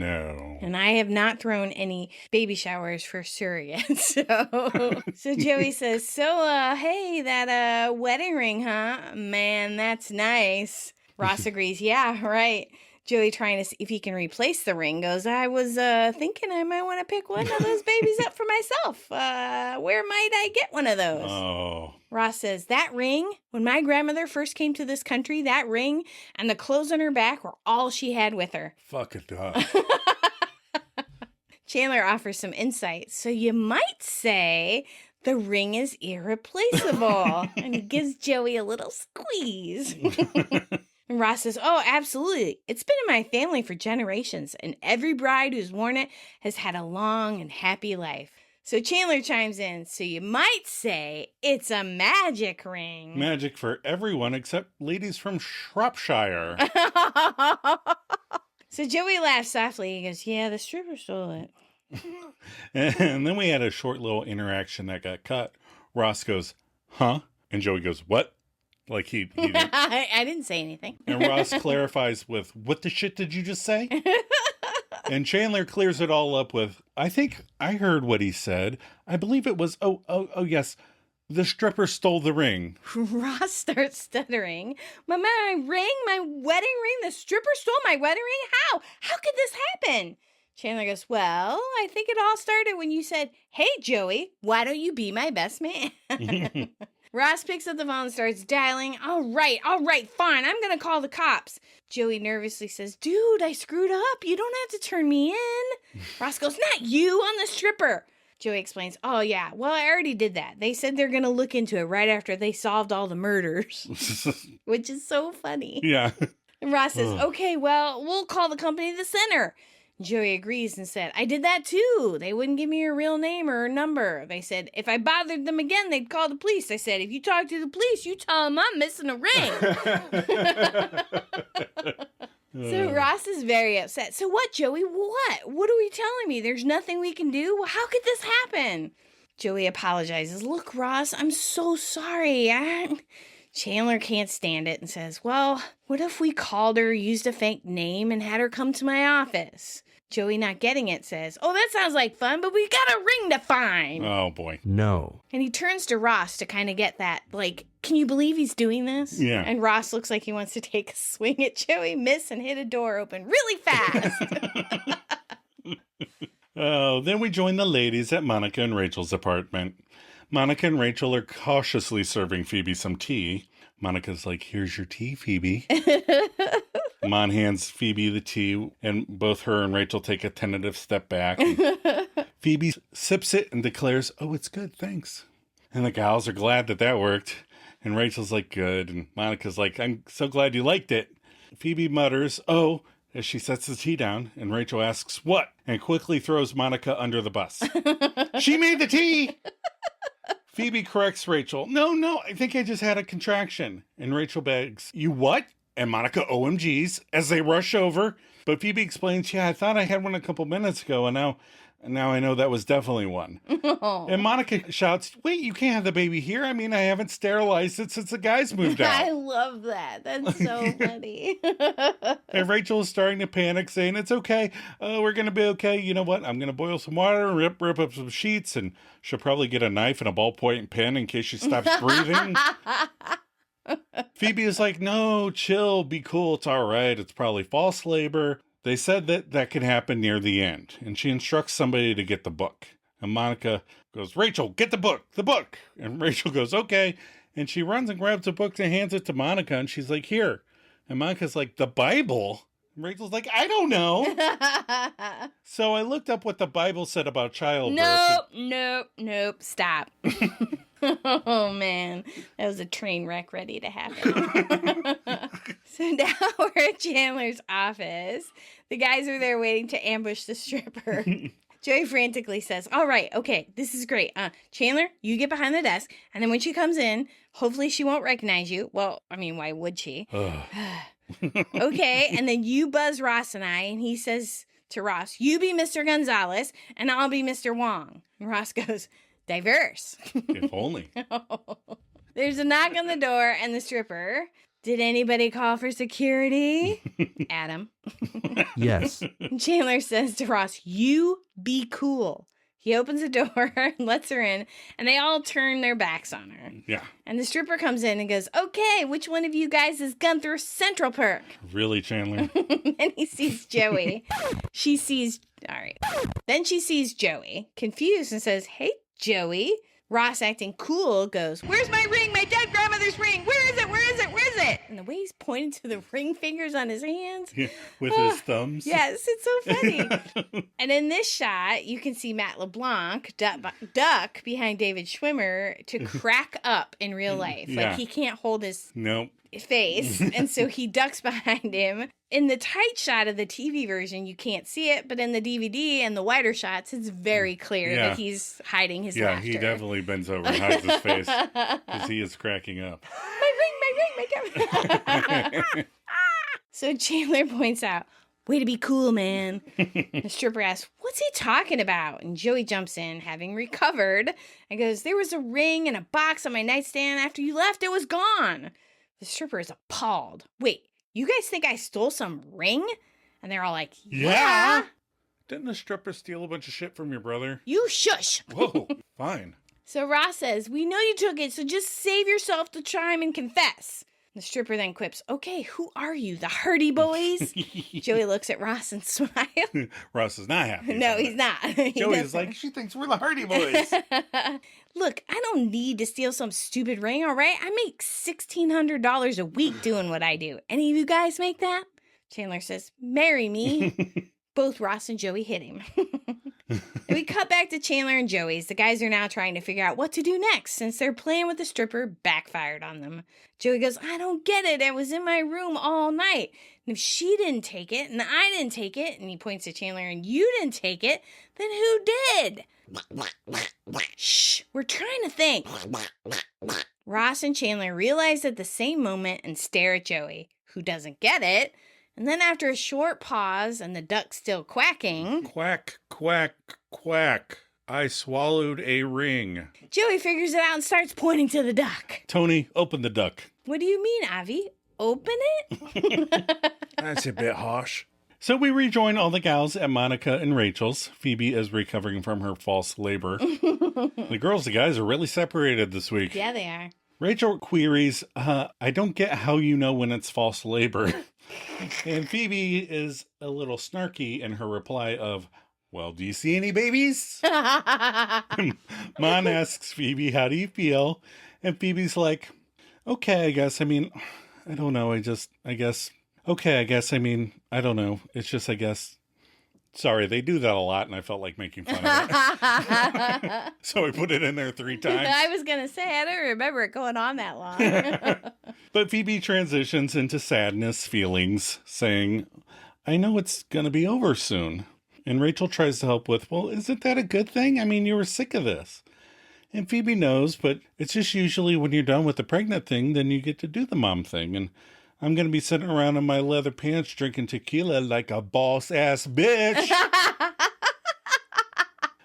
A: No.
B: And I have not thrown any baby showers for sure yet. So Joey says, hey, that wedding ring, huh? Man, that's nice. Ross agrees. Yeah, right. Joey, trying to see if he can replace the ring, goes, I was thinking I might want to pick one of those babies up for myself. Where might I get one of those?
A: Oh.
B: Ross says, that ring, when my grandmother first came to this country, that ring and the clothes on her back were all she had with her.
A: Fuck it up.
B: Chandler offers some insight. So you might say the ring is irreplaceable. And he gives Joey a little squeeze. And Ross says, oh, absolutely. It's been in my family for generations, and every bride who's worn it has had a long and happy life. So Chandler chimes in, so you might say it's a magic ring.
A: Magic for everyone except ladies from Shropshire.
B: So Joey laughs softly. He goes, yeah, the stripper stole it.
A: And then we had a short little interaction that got cut. Ross goes, huh? And Joey goes, what? Like he didn't.
B: I didn't say anything.
A: And Ross clarifies with, what the shit did you just say? And Chandler clears it all up with, I think I heard what he said. I believe it was, oh yes, the stripper stole the ring.
B: Ross starts stuttering. My ring, my wedding ring, the stripper stole my wedding ring? How? How could this happen? Chandler goes, well, I think it all started when you said, hey, Joey, why don't you be my best man? Ross picks up the phone and starts dialing. All right, fine. I'm going to call the cops. Joey nervously says, dude, I screwed up. You don't have to turn me in. Ross goes, not you, on the stripper. Joey explains, oh, yeah, well, I already did that. They said they're going to look into it right after they solved all the murders, which is so funny.
A: Yeah.
B: And Ross says, okay, well, we'll call the company the center. Joey agrees and said, I did that too. They wouldn't give me her real name or her number. They said, if I bothered them again, they'd call the police. I said, if you talk to the police, you tell them I'm missing a ring. So Ross is very upset. So what, Joey? What? What are we telling me? There's nothing we can do? How could this happen? Joey apologizes. Look, Ross, I'm so sorry. Chandler can't stand it and says, well, what if we called her, used a fake name, and had her come to my office? Joey, not getting it, says, oh, that sounds like fun, but we got a ring to find.
A: Oh, boy.
C: No.
B: And he turns to Ross to kind of get that, like, can you believe he's doing this?
A: Yeah.
B: And Ross looks like he wants to take a swing at Joey, miss, and hit a door open really fast.
A: Oh, then we join the ladies at Monica and Rachel's apartment. Monica and Rachel are cautiously serving Phoebe some tea. Monica's like, here's your tea, Phoebe. Mon hands Phoebe the tea, and both her and Rachel take a tentative step back. Phoebe sips it and declares, oh, it's good, thanks. And the gals are glad that worked. And Rachel's like, good. And Monica's like, I'm so glad you liked it. Phoebe mutters, oh, as she sets the tea down. And Rachel asks, what? And quickly throws Monica under the bus. She made the tea! Phoebe corrects Rachel. No, I think I just had a contraction. And Rachel begs, you what? And Monica OMGs as they rush over. But Phoebe explains, yeah, I thought I had one a couple minutes ago, and now I know that was definitely one. Oh. And Monica shouts, wait, you can't have the baby here. I mean, I haven't sterilized it since the guys moved out.
B: I love that. That's so funny.
A: And Rachel is starting to panic, saying, it's okay. We're going to be okay. You know what? I'm going to boil some water and rip up some sheets, and she'll probably get a knife and a ballpoint and pen in case she stops breathing. Phoebe is like, no, chill, be cool. It's all right. It's probably false labor. They said that could happen near the end, and she instructs somebody to get the book. And Monica goes, Rachel, get the book. And Rachel goes, okay. And she runs and grabs the book and hands it to Monica, and she's like, here. And Monica's like, the Bible? And Rachel's like, I don't know. So I looked up what the Bible said about childbirth.
B: Nope. Stop. Oh, man. That was a train wreck ready to happen. So now we're at Chandler's office. The guys are there waiting to ambush the stripper. Joey frantically says, all right, okay, this is great. Chandler, you get behind the desk, and then when she comes in, hopefully she won't recognize you. Well, I mean, why would she? Okay, and then you buzz Ross and I, and he says to Ross, you be Mr. Gonzalez, and I'll be Mr. Wong. And Ross goes, diverse.
A: If only.
B: There's a knock on the door, and the stripper... Did anybody call for security? Adam.
C: Yes.
B: Chandler says to Ross, you be cool. He opens the door and lets her in, and they all turn their backs on her.
A: Yeah.
B: And the stripper comes in and goes, okay, which one of you guys is Gunther Central Perk?
A: Really, Chandler?
B: And he sees Joey. Then she sees Joey, confused, and says, hey, Joey. Ross, acting cool, goes, where's my ring? My dead grandmother's ring. Where is it? And the way he's pointing to the ring fingers on his hands.
A: Yeah, with his thumbs.
B: Yes, it's so funny. And in this shot, you can see Matt LeBlanc duck behind David Schwimmer to crack up in real life.
A: Yeah.
B: Like he can't hold his face. And so he ducks behind him. In the tight shot of the TV version, you can't see it, but in the DVD and the wider shots, it's very clear that he's hiding his laughter.
A: Yeah, he definitely bends over and hides his face because he is cracking up.
B: My camera. So Chandler points out, way to be cool, man. The stripper asks, what's he talking about? And Joey jumps in, having recovered, and goes, there was a ring and a box on my nightstand. After you left, it was gone. The stripper is appalled. Wait. You guys think I stole some ring? And they're all like, yeah.
A: Didn't the stripper steal a bunch of shit from your brother?
B: You shush.
A: Whoa, fine.
B: So Ross says, we know you took it, so just save yourself the time and confess. The stripper then quips, okay, who are you, the Hardy Boys? Joey looks at Ross and smiles.
A: Ross is not happy.
B: No, he's not.
A: Joey's like, she thinks we're the Hardy Boys.
B: Look, I don't need to steal some stupid ring, all right? I make $1,600 a week doing what I do. Any of you guys make that? Chandler says, marry me. Both Ross and Joey hit him. We cut back to Chandler and Joey's. The guys are now trying to figure out what to do next since their plan with the stripper backfired on them. Joey goes, I don't get it. I was in my room all night. And if she didn't take it and I didn't take it, and he points to Chandler, and you didn't take it, then who did? Shh, we're trying to think. Ross and Chandler realize at the same moment and stare at Joey, who doesn't get it. And then after a short pause and the duck still quacking...
A: Quack, quack, quack. I swallowed a ring.
B: Joey figures it out and starts pointing to the duck.
A: Tony, open the duck.
B: What do you mean, Avi? Open it?
A: That's a bit harsh. So we rejoin all the gals at Monica and Rachel's. Phoebe is recovering from her false labor. The girls and guys are really separated this week.
B: Yeah, they are.
A: Rachel queries, I don't get how you know when it's false labor. And Phoebe is a little snarky in her reply of, well, do you see any babies? Mon asks Phoebe, how do you feel? And Phoebe's like, okay, I guess. I mean, I don't know. I guess. Okay, I guess. I mean, I don't know. It's just, I guess. Sorry, they do that a lot, and I felt like making fun of it. So I put it in there 3 times.
B: I was going to say, I don't remember it going on that long.
A: But Phoebe transitions into sadness feelings, saying, I know it's going to be over soon. And Rachel tries to help with, well, isn't that a good thing? I mean, you were sick of this. And Phoebe knows, but it's just usually when you're done with the pregnant thing, then you get to do the mom thing. And I'm going to be sitting around in my leather pants drinking tequila like a boss-ass bitch.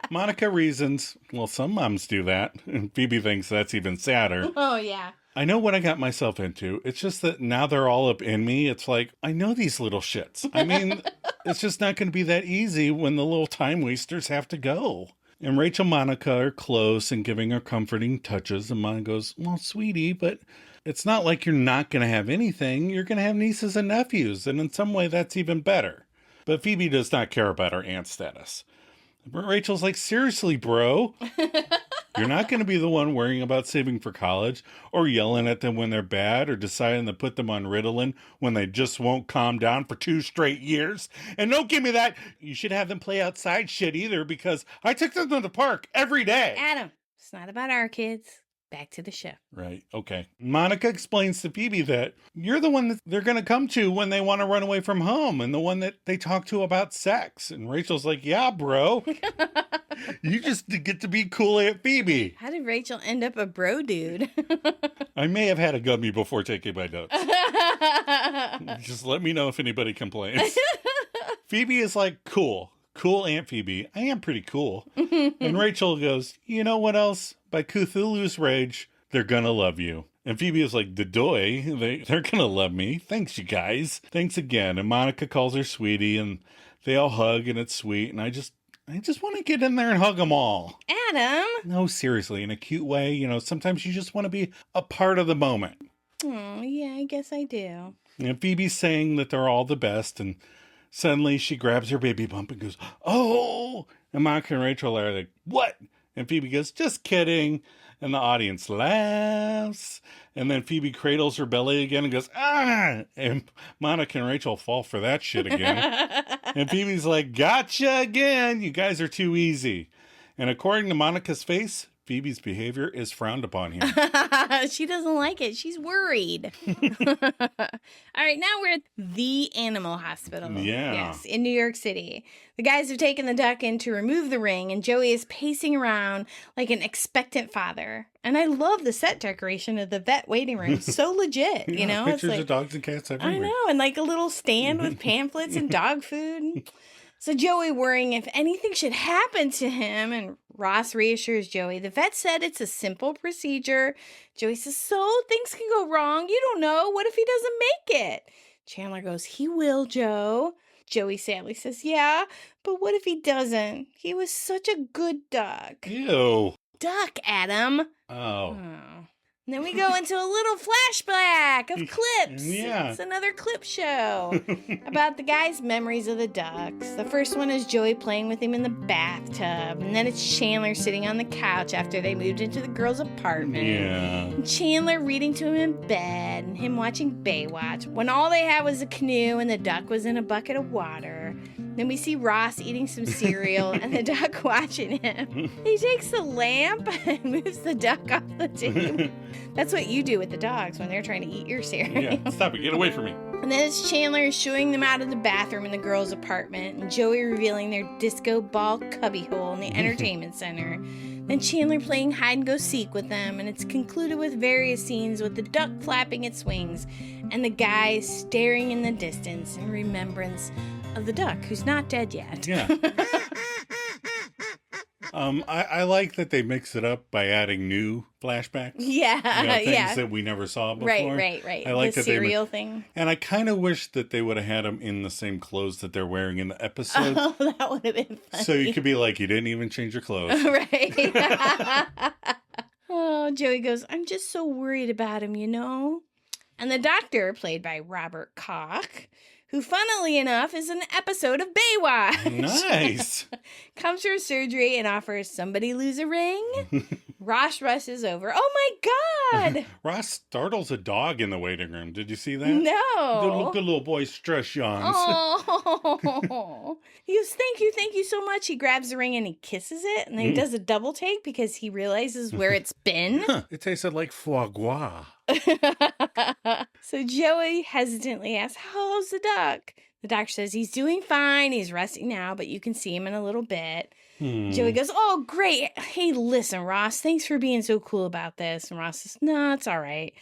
A: Monica reasons, well, some moms do that. And Phoebe thinks that's even sadder.
B: Oh, yeah.
A: I know what I got myself into. It's just that now they're all up in me. It's like, I know these little shits. I mean, it's just not going to be that easy when the little time wasters have to go. And Rachel and Monica are close and giving her comforting touches. And Monica goes, well, sweetie, but it's not like you're not going to have anything. You're going to have nieces and nephews. And in some way, that's even better. But Phoebe does not care about her aunt status. But Rachel's like, seriously, bro. You're not going to be the one worrying about saving for college or yelling at them when they're bad or deciding to put them on Ritalin when they just won't calm down for 2 straight years. And don't give me that you should have them play outside shit either, because I took them to the park every day.
B: Adam, it's not about our kids. Back to the show.
A: Right. Okay. Monica explains to Phoebe that you're the one that they're going to come to when they want to run away from home and the one that they talk to about sex. And Rachel's like, yeah, bro. You just get to be cool Aunt Phoebe.
B: How did Rachel end up a bro dude?
A: I may have had a gummy before taking my notes. Just let me know if anybody complains. Phoebe is like, cool. Cool Aunt Phoebe. I am pretty cool. And Rachel goes, you know what else? By Cthulhu's rage, they're gonna love you. And Phoebe is like, the doy, they're gonna love me. Thanks, you guys. Thanks again. And Monica calls her sweetie, and they all hug, and it's sweet. And I just want to get in there and hug them all.
B: Adam.
A: No, seriously, in a cute way. You know, sometimes you just want to be a part of the moment.
B: Oh, yeah, I guess I do.
A: And Phoebe's saying that they're all the best, and suddenly she grabs her baby bump and goes, oh! And Monica and Rachel are like, what? And Phoebe goes, just kidding. And the audience laughs. And then Phoebe cradles her belly again and goes, ah! And Monica and Rachel fall for that shit again. And Phoebe's like, gotcha again. You guys are too easy. And according to Monica's face, Phoebe's behavior is frowned upon here.
B: She doesn't like it. She's worried. All right, now we're at the animal hospital.
A: Yeah.
B: Yes, in New York City. The guys have taken the duck in to remove the ring, and Joey is pacing around like an expectant father. And I love the set decoration of the vet waiting room. So legit, you know?
A: Pictures
B: it's like,
A: of dogs and cats everywhere.
B: I know, and like a little stand with pamphlets and dog food. So Joey worrying if anything should happen to him, and Ross reassures Joey. The vet said it's a simple procedure. Joey says, so things can go wrong. You don't know. What if he doesn't make it? Chandler goes, he will, Joe. Joey sadly says, yeah, but what if he doesn't? He was such a good duck.
A: Ew.
B: Duck, Adam.
A: Oh.
B: And then we go into a little flashback of clips.
A: Yeah.
B: It's another clip show about the guy's memories of the ducks. The first one is Joey playing with him in the bathtub. And then it's Chandler sitting on the couch after they moved into the girls' apartment.
A: Yeah.
B: And Chandler reading to him in bed and him watching Baywatch when all they had was a canoe and the duck was in a bucket of water. Then we see Ross eating some cereal and the duck watching him. He takes the lamp and moves the duck off the table. That's what you do with the dogs when they're trying to eat your cereal.
A: Yeah, stop it. Get away from me.
B: And then it's Chandler shooing them out of the bathroom in the girls' apartment and Joey revealing their disco ball cubbyhole in the entertainment center. Then Chandler playing hide-and-go-seek with them, and it's concluded with various scenes with the duck flapping its wings and the guy staring in the distance in remembrance of the duck who's not dead yet.
A: Yeah. I like that they mix it up by adding new flashbacks.
B: Yeah,
A: things that we never saw before.
B: Right.
A: I like
B: the
A: that
B: cereal thing.
A: And I kind of wish that they would have had them in the same clothes that they're wearing in the episode.
B: Oh, that would have been funny.
A: So you could be like, you didn't even change your clothes.
B: Right. Oh, Joey goes, I'm just so worried about him, you know? And the doctor, played by Robert Koch, who, funnily enough, is an episode of Baywatch.
A: Nice.
B: Comes from surgery and offers somebody lose a ring. Ross rushes over. Oh my God!
A: Ross startles a dog in the waiting room. Did you see that?
B: No.
A: Good little boy stress yawns.
B: Oh. He goes, thank you so much. He grabs the ring and he kisses it. And then he does a double take because he realizes where it's been.
A: It tasted like foie gras.
B: So Joey hesitantly asks, how's the duck? The doctor says he's doing fine. He's resting now, but you can see him in a little bit. Joey goes, oh, great. Hey, listen, Ross, thanks for being so cool about this. And Ross says, no, it's all right.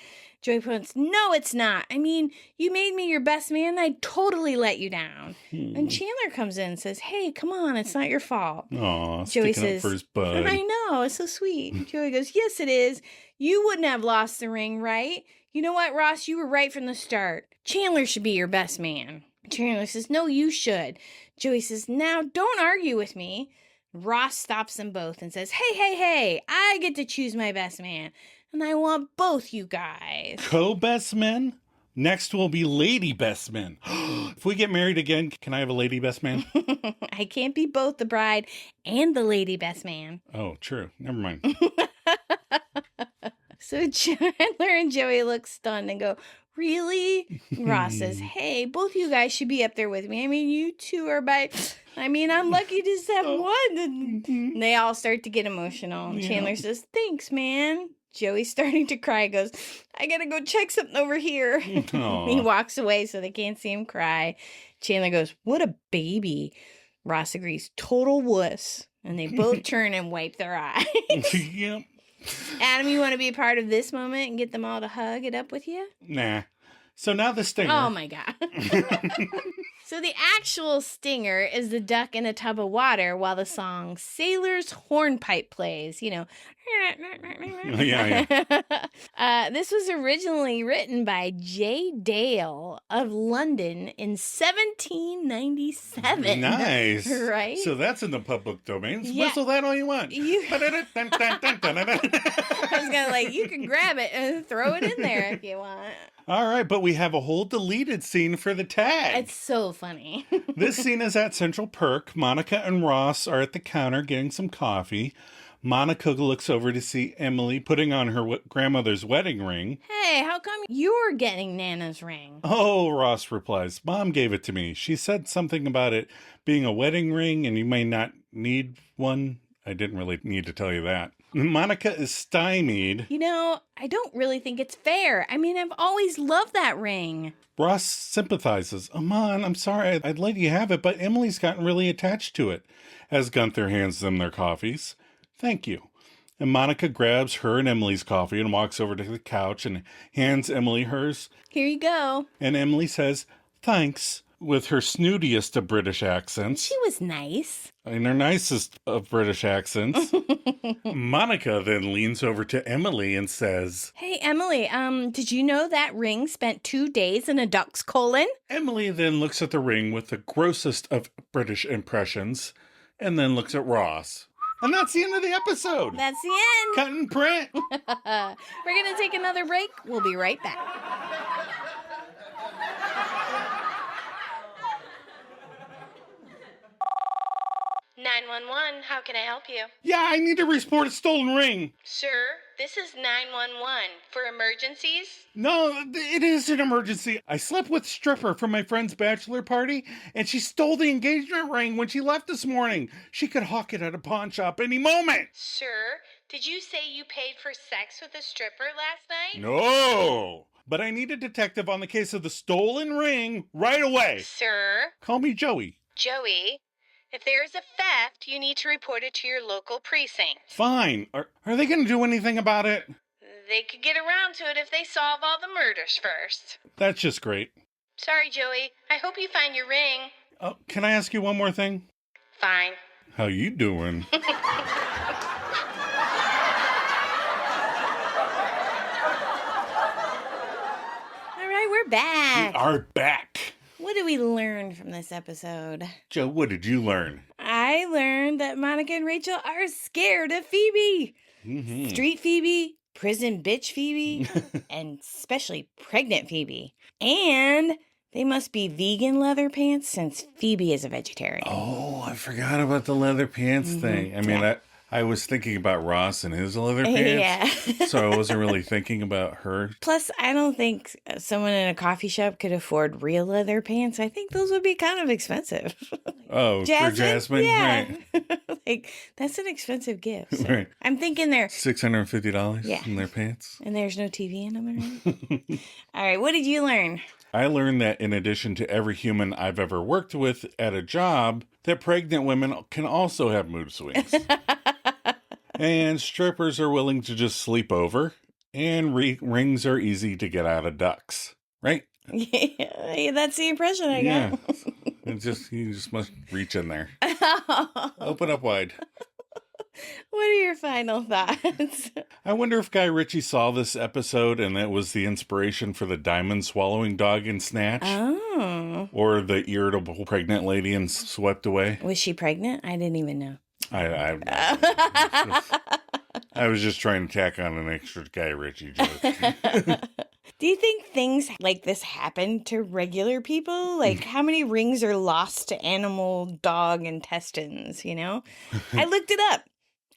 B: Joey points, no, it's not. I mean, you made me your best man. I totally let you down. And Chandler comes in and says, hey, come on, it's not your fault.
A: Aw,
B: Joey
A: sticking
B: says,
A: up for his bud.
B: I know, it's so sweet. Joey goes, yes, it is. You wouldn't have lost the ring, right? You know what, Ross? You were right from the start. Chandler should be your best man. Chandler says, no, you should. Joey says, now, don't argue with me. Ross stops them both and says, hey, I get to choose my best man. And I want both you guys.
A: Co-best men? Next will be lady best men. If we get married again, can I have a lady best man?
B: I can't be both the bride and the lady best man.
A: Oh, true. Never mind.
B: So Chandler and Joey look stunned and go, really? Ross says, hey, both you guys should be up there with me. I mean, you two are I'm lucky to just have one. And they all start to get emotional. Yeah. Chandler says, thanks, man. Joey's starting to cry, goes, I gotta go check something over here. He walks away so they can't see him cry. Chandler goes, what a baby. Ross agrees, total wuss. And they both turn and wipe their eyes.
A: Yep.
B: Adam, you want to be a part of this moment and get them all to hug it up with you?
A: Nah. So now the stinger.
B: Oh, my God. So the actual stinger is the duck in a tub of water while the song Sailor's Hornpipe plays, you know.
A: Yeah.
B: This was originally written by J. Dale of London in 1797.
A: Nice.
B: Right?
A: So that's in the public domain.
B: Yeah.
A: Whistle that all you want.
B: I was going to you can grab it and throw it in there if you want.
A: All right, but we have a whole deleted scene for the tag.
B: It's so funny.
A: This scene is at Central Perk. Monica and Ross are at the counter getting some coffee. Monica looks over to see Emily putting on her grandmother's wedding ring.
B: Hey, how come you're getting Nana's ring?
A: Oh, Ross replies, Mom gave it to me. She said something about it being a wedding ring and you may not need one. I didn't really need to tell you that. Monica is stymied.
B: You know, I don't really think it's fair. I mean, I've always loved that ring.
A: Ross sympathizes. Amon, I'm sorry, I'd let you have it, but Emily's gotten really attached to it. As Gunther hands them their coffees. Thank you. And Monica grabs her and Emily's coffee and walks over to the couch and hands Emily hers.
B: Here you go.
A: And Emily says, thanks, with her snootiest of British accents.
B: She was nice.
A: In her nicest of British accents. Monica then leans over to Emily and says,
B: hey, Emily, did you know that ring spent 2 days in a duck's colon?
A: Emily then looks at the ring with the grossest of British impressions and then looks at Ross. And that's the end of the episode.
B: That's the end.
A: Cut and print.
B: We're going to take another break. We'll be right back. 911, how can I help you?
A: Yeah, I need to report a stolen ring.
B: Sir, this is 911. For emergencies?
A: No, it is an emergency. I slept with stripper from my friend's bachelor party, and she stole the engagement ring when she left this morning. She could hawk it at a pawn shop any moment.
B: Sir, did you say you paid for sex with a stripper last night?
A: No, but I need a detective on the case of the stolen ring right away.
B: Sir?
A: Call me Joey.
B: Joey? If there is a theft, you need to report it to your local precinct.
A: Fine. Are they going to do anything about it?
B: They could get around to it if they solve all the murders first.
A: That's just great.
B: Sorry, Joey. I hope you find your ring.
A: Oh, can I ask you one more thing?
B: Fine.
A: How you doing?
B: All right, we're back.
A: We are back.
B: What did we learn from this episode?
A: Joe, what did you learn?
B: I learned that Monica and Rachel are scared of Phoebe.
A: Mm-hmm.
B: Street Phoebe, prison bitch Phoebe, and especially pregnant Phoebe. And They must be vegan leather pants since Phoebe is a vegetarian.
A: Oh, I forgot about the leather pants thing. I mean, I was thinking about Ross and his leather pants.
B: Yeah.
A: So I wasn't really thinking about her.
B: Plus, I don't think someone in a coffee shop could afford real leather pants. I think those would be kind of expensive.
A: Oh, for Jasmine?
B: Yeah.
A: Right.
B: That's an expensive gift. So
A: Right.
B: I'm thinking they're
A: $650 in their pants.
B: And there's no TV in them or anything? All right, what did you learn?
A: I learned that in addition to every human I've ever worked with at a job, that pregnant women can also have mood swings. And strippers are willing to just sleep over, and rings are easy to get out of ducks, right?
B: Yeah, that's the impression I got.
A: You just must reach in there. Open up wide.
B: What are your final thoughts?
A: I wonder if Guy Ritchie saw this episode and it was the inspiration for the diamond swallowing dog in Snatch.
B: Oh.
A: Or the irritable pregnant lady in Swept Away.
B: Was she pregnant? I didn't even know.
A: I was just trying to tack on an extra Guy Ritchie joke.
B: Do you think things like this happen to regular people? Like, how many rings are lost to animal dog intestines, you know? I looked it up.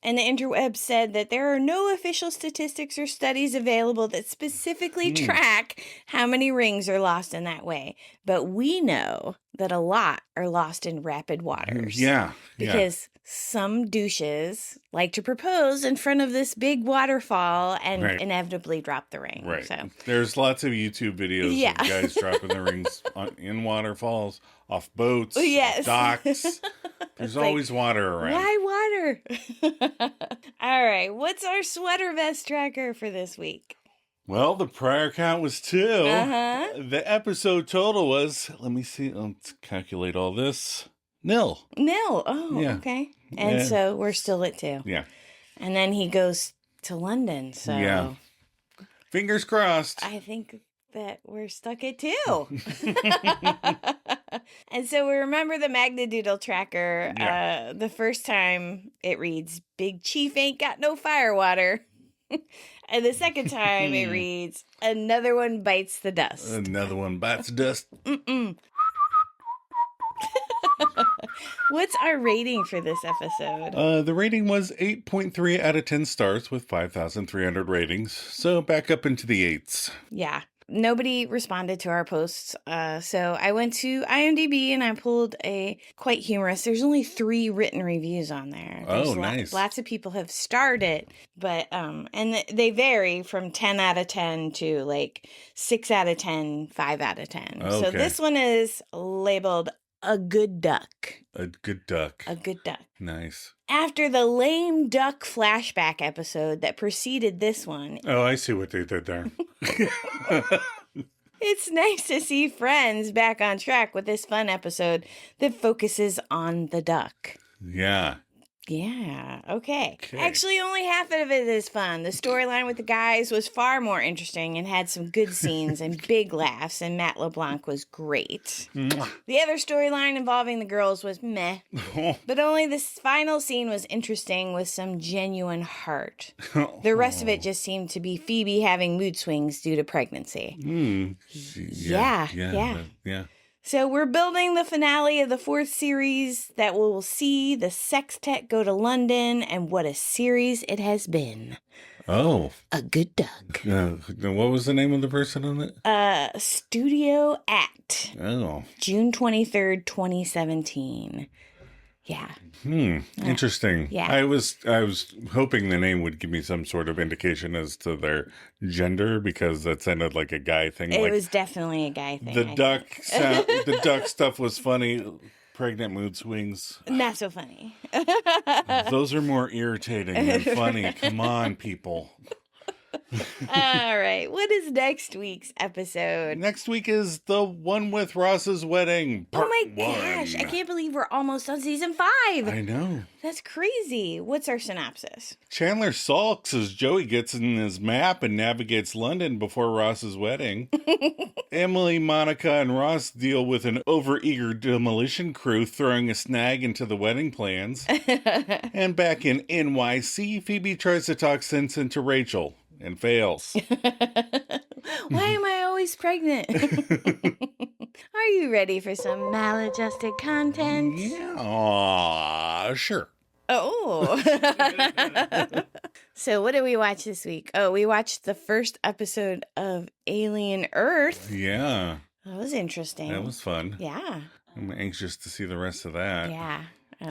B: And the interweb said that there are no official statistics or studies available that specifically track how many rings are lost in that way. But we know that a lot are lost in rapid waters.
A: Yeah.
B: Because some douches like to propose in front of this big waterfall and inevitably drop the ring.
A: Right.
B: So
A: there's lots of YouTube videos of guys dropping the rings in waterfalls, off boats, off docks. There's always water around.
B: Why water? All right. What's our sweater vest tracker for this week?
A: Well, the prior count was 2. The episode total was, let me see, let's calculate all this. Nil.
B: Oh, yeah. Okay. And so we're still at 2.
A: Yeah.
B: And then he goes to London. So
A: yeah. Fingers crossed.
B: I think that we're stuck at 2. And so we remember the Magnadoodle tracker.
A: Yeah.
B: The first time it reads, Big Chief ain't got no firewater. And the second time it reads, Another one bites the dust.
A: Another one bites dust.
B: What's our rating for this episode?
A: The rating was 8.3 out of 10 stars with 5,300 ratings. So back up into the 8s.
B: Yeah. Nobody responded to our posts. So I went to IMDb and I pulled a quite humorous. There's only 3 written reviews on there. There's
A: nice.
B: Lots of people have starred it, but and they vary from 10 out of 10 to like 6 out of 10, 5 out of 10.
A: Okay.
B: So this one is labeled A Good Duck.
A: A good duck.
B: A good duck.
A: Nice.
B: After the lame duck flashback episode that preceded this one.
A: Oh, I see what they did there.
B: It's nice to see Friends back on track with this fun episode that focuses on the duck.
A: Yeah.
B: Yeah, okay. Actually, only half of it is fun. The storyline with the guys was far more interesting and had some good scenes and big laughs, and Matt LeBlanc was great. The other storyline involving the girls was meh, but only this final scene was interesting with some genuine heart. The rest of it just seemed to be Phoebe having mood swings due to pregnancy. Yeah. So we're building the finale of the 4th series that will see the sextet go to London, and what a series it has been.
A: Oh.
B: A Good Duck.
A: What was the name of the person on it?
B: Studio Act.
A: Oh.
B: June 23rd, 2017. Yeah.
A: Interesting.
B: Yeah.
A: I was hoping the name would give me some sort of indication as to their gender, because that sounded like a guy thing.
B: It was definitely a guy thing.
A: The duck stuff was funny. Pregnant mood swings.
B: Not so funny.
A: Those are more irritating than funny. Come on, people.
B: All right. What is next week's episode?
A: Next week is the one with Ross's wedding.
B: Oh my gosh. I can't believe we're almost on season 5.
A: I know.
B: That's crazy. What's our synopsis?
A: Chandler sulks as Joey gets in his map and navigates London before Ross's wedding. Emily, Monica, and Ross deal with an overeager demolition crew throwing a snag into the wedding plans. And back in NYC, Phoebe tries to talk sense into Rachel and fails.
B: Why am I always pregnant? Are you ready for some maladjusted content?
A: Yeah, sure.
B: Oh. So what did we watch this week? Oh, we watched the first episode of Alien Earth.
A: Yeah.
B: That was interesting.
A: That was fun.
B: Yeah.
A: I'm anxious to see the rest of that.
B: Yeah.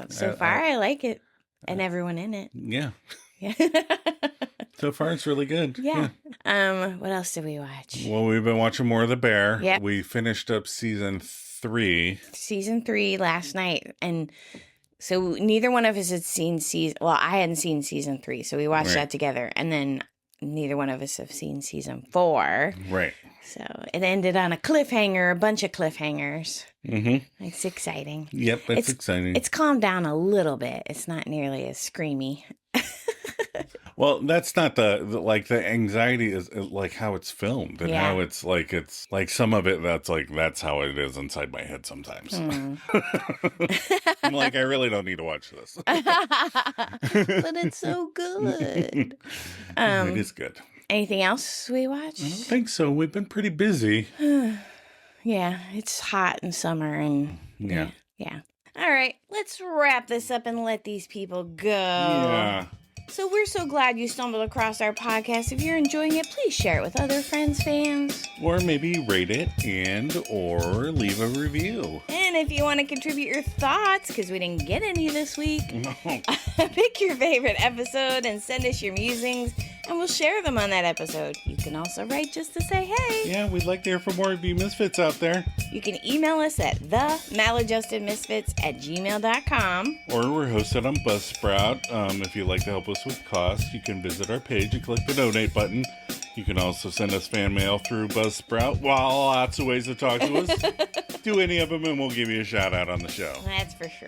B: So far, I like it. And everyone in it.
A: Yeah.
B: Yeah.
A: So far, it's really good.
B: Yeah. What else did we watch?
A: Well, we've been watching more of The Bear.
B: Yeah.
A: We finished up season 3.
B: Season 3 last night. And so neither one of us had seen I hadn't seen season 3. So we watched that together. And then neither one of us have seen season 4.
A: Right.
B: So it ended on a cliffhanger, a bunch of cliffhangers.
A: Mm-hmm.
B: It's exciting.
A: Yep, it's exciting.
B: It's calmed down a little bit. It's not nearly as screamy.
A: Well, that's not the anxiety is like how it's filmed and how it's like some of it that's how it is inside my head sometimes. I'm like, I really don't need to watch this.
B: But it's so good.
A: It is good.
B: Anything else we watched?
A: I don't think so. We've been pretty busy.
B: Yeah, it's hot in summer and
A: yeah.
B: All right, let's wrap this up and let these people go.
A: Yeah.
B: So we're so glad you stumbled across our podcast. If you're enjoying it, please share it with other friends, fans.
A: Or maybe rate it or leave a review.
B: And if you want to contribute your thoughts, because we didn't get any this week,
A: No.
B: pick your favorite episode and send us your musings, and we'll share them on that episode. You can also write just to say hey.
A: Yeah, we'd like to hear from more of you misfits out there.
B: You can email us at themaladjustedmisfits@gmail.com.
A: Or we're hosted on Buzzsprout. If you'd like to help us with costs, you can visit our page and click the donate button. You can also send us fan mail through Buzzsprout. Well, lots of ways to talk to us. Do any of them and we'll give you a shout out on the show.
B: That's for sure.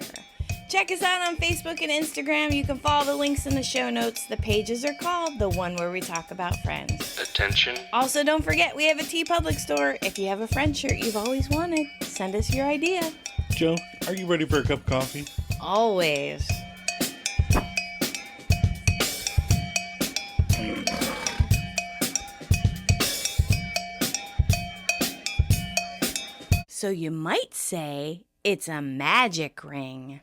B: Check us out on Facebook and Instagram. You can follow the links in the show notes. The pages are called The One Where We Talk About Friends.
C: Attention.
B: Also, don't forget, we have a TeePublic store. If you have a friend shirt you've always wanted, send us your idea.
A: Joe, are you ready for a cup of coffee?
B: Always. So you might say it's a magic ring.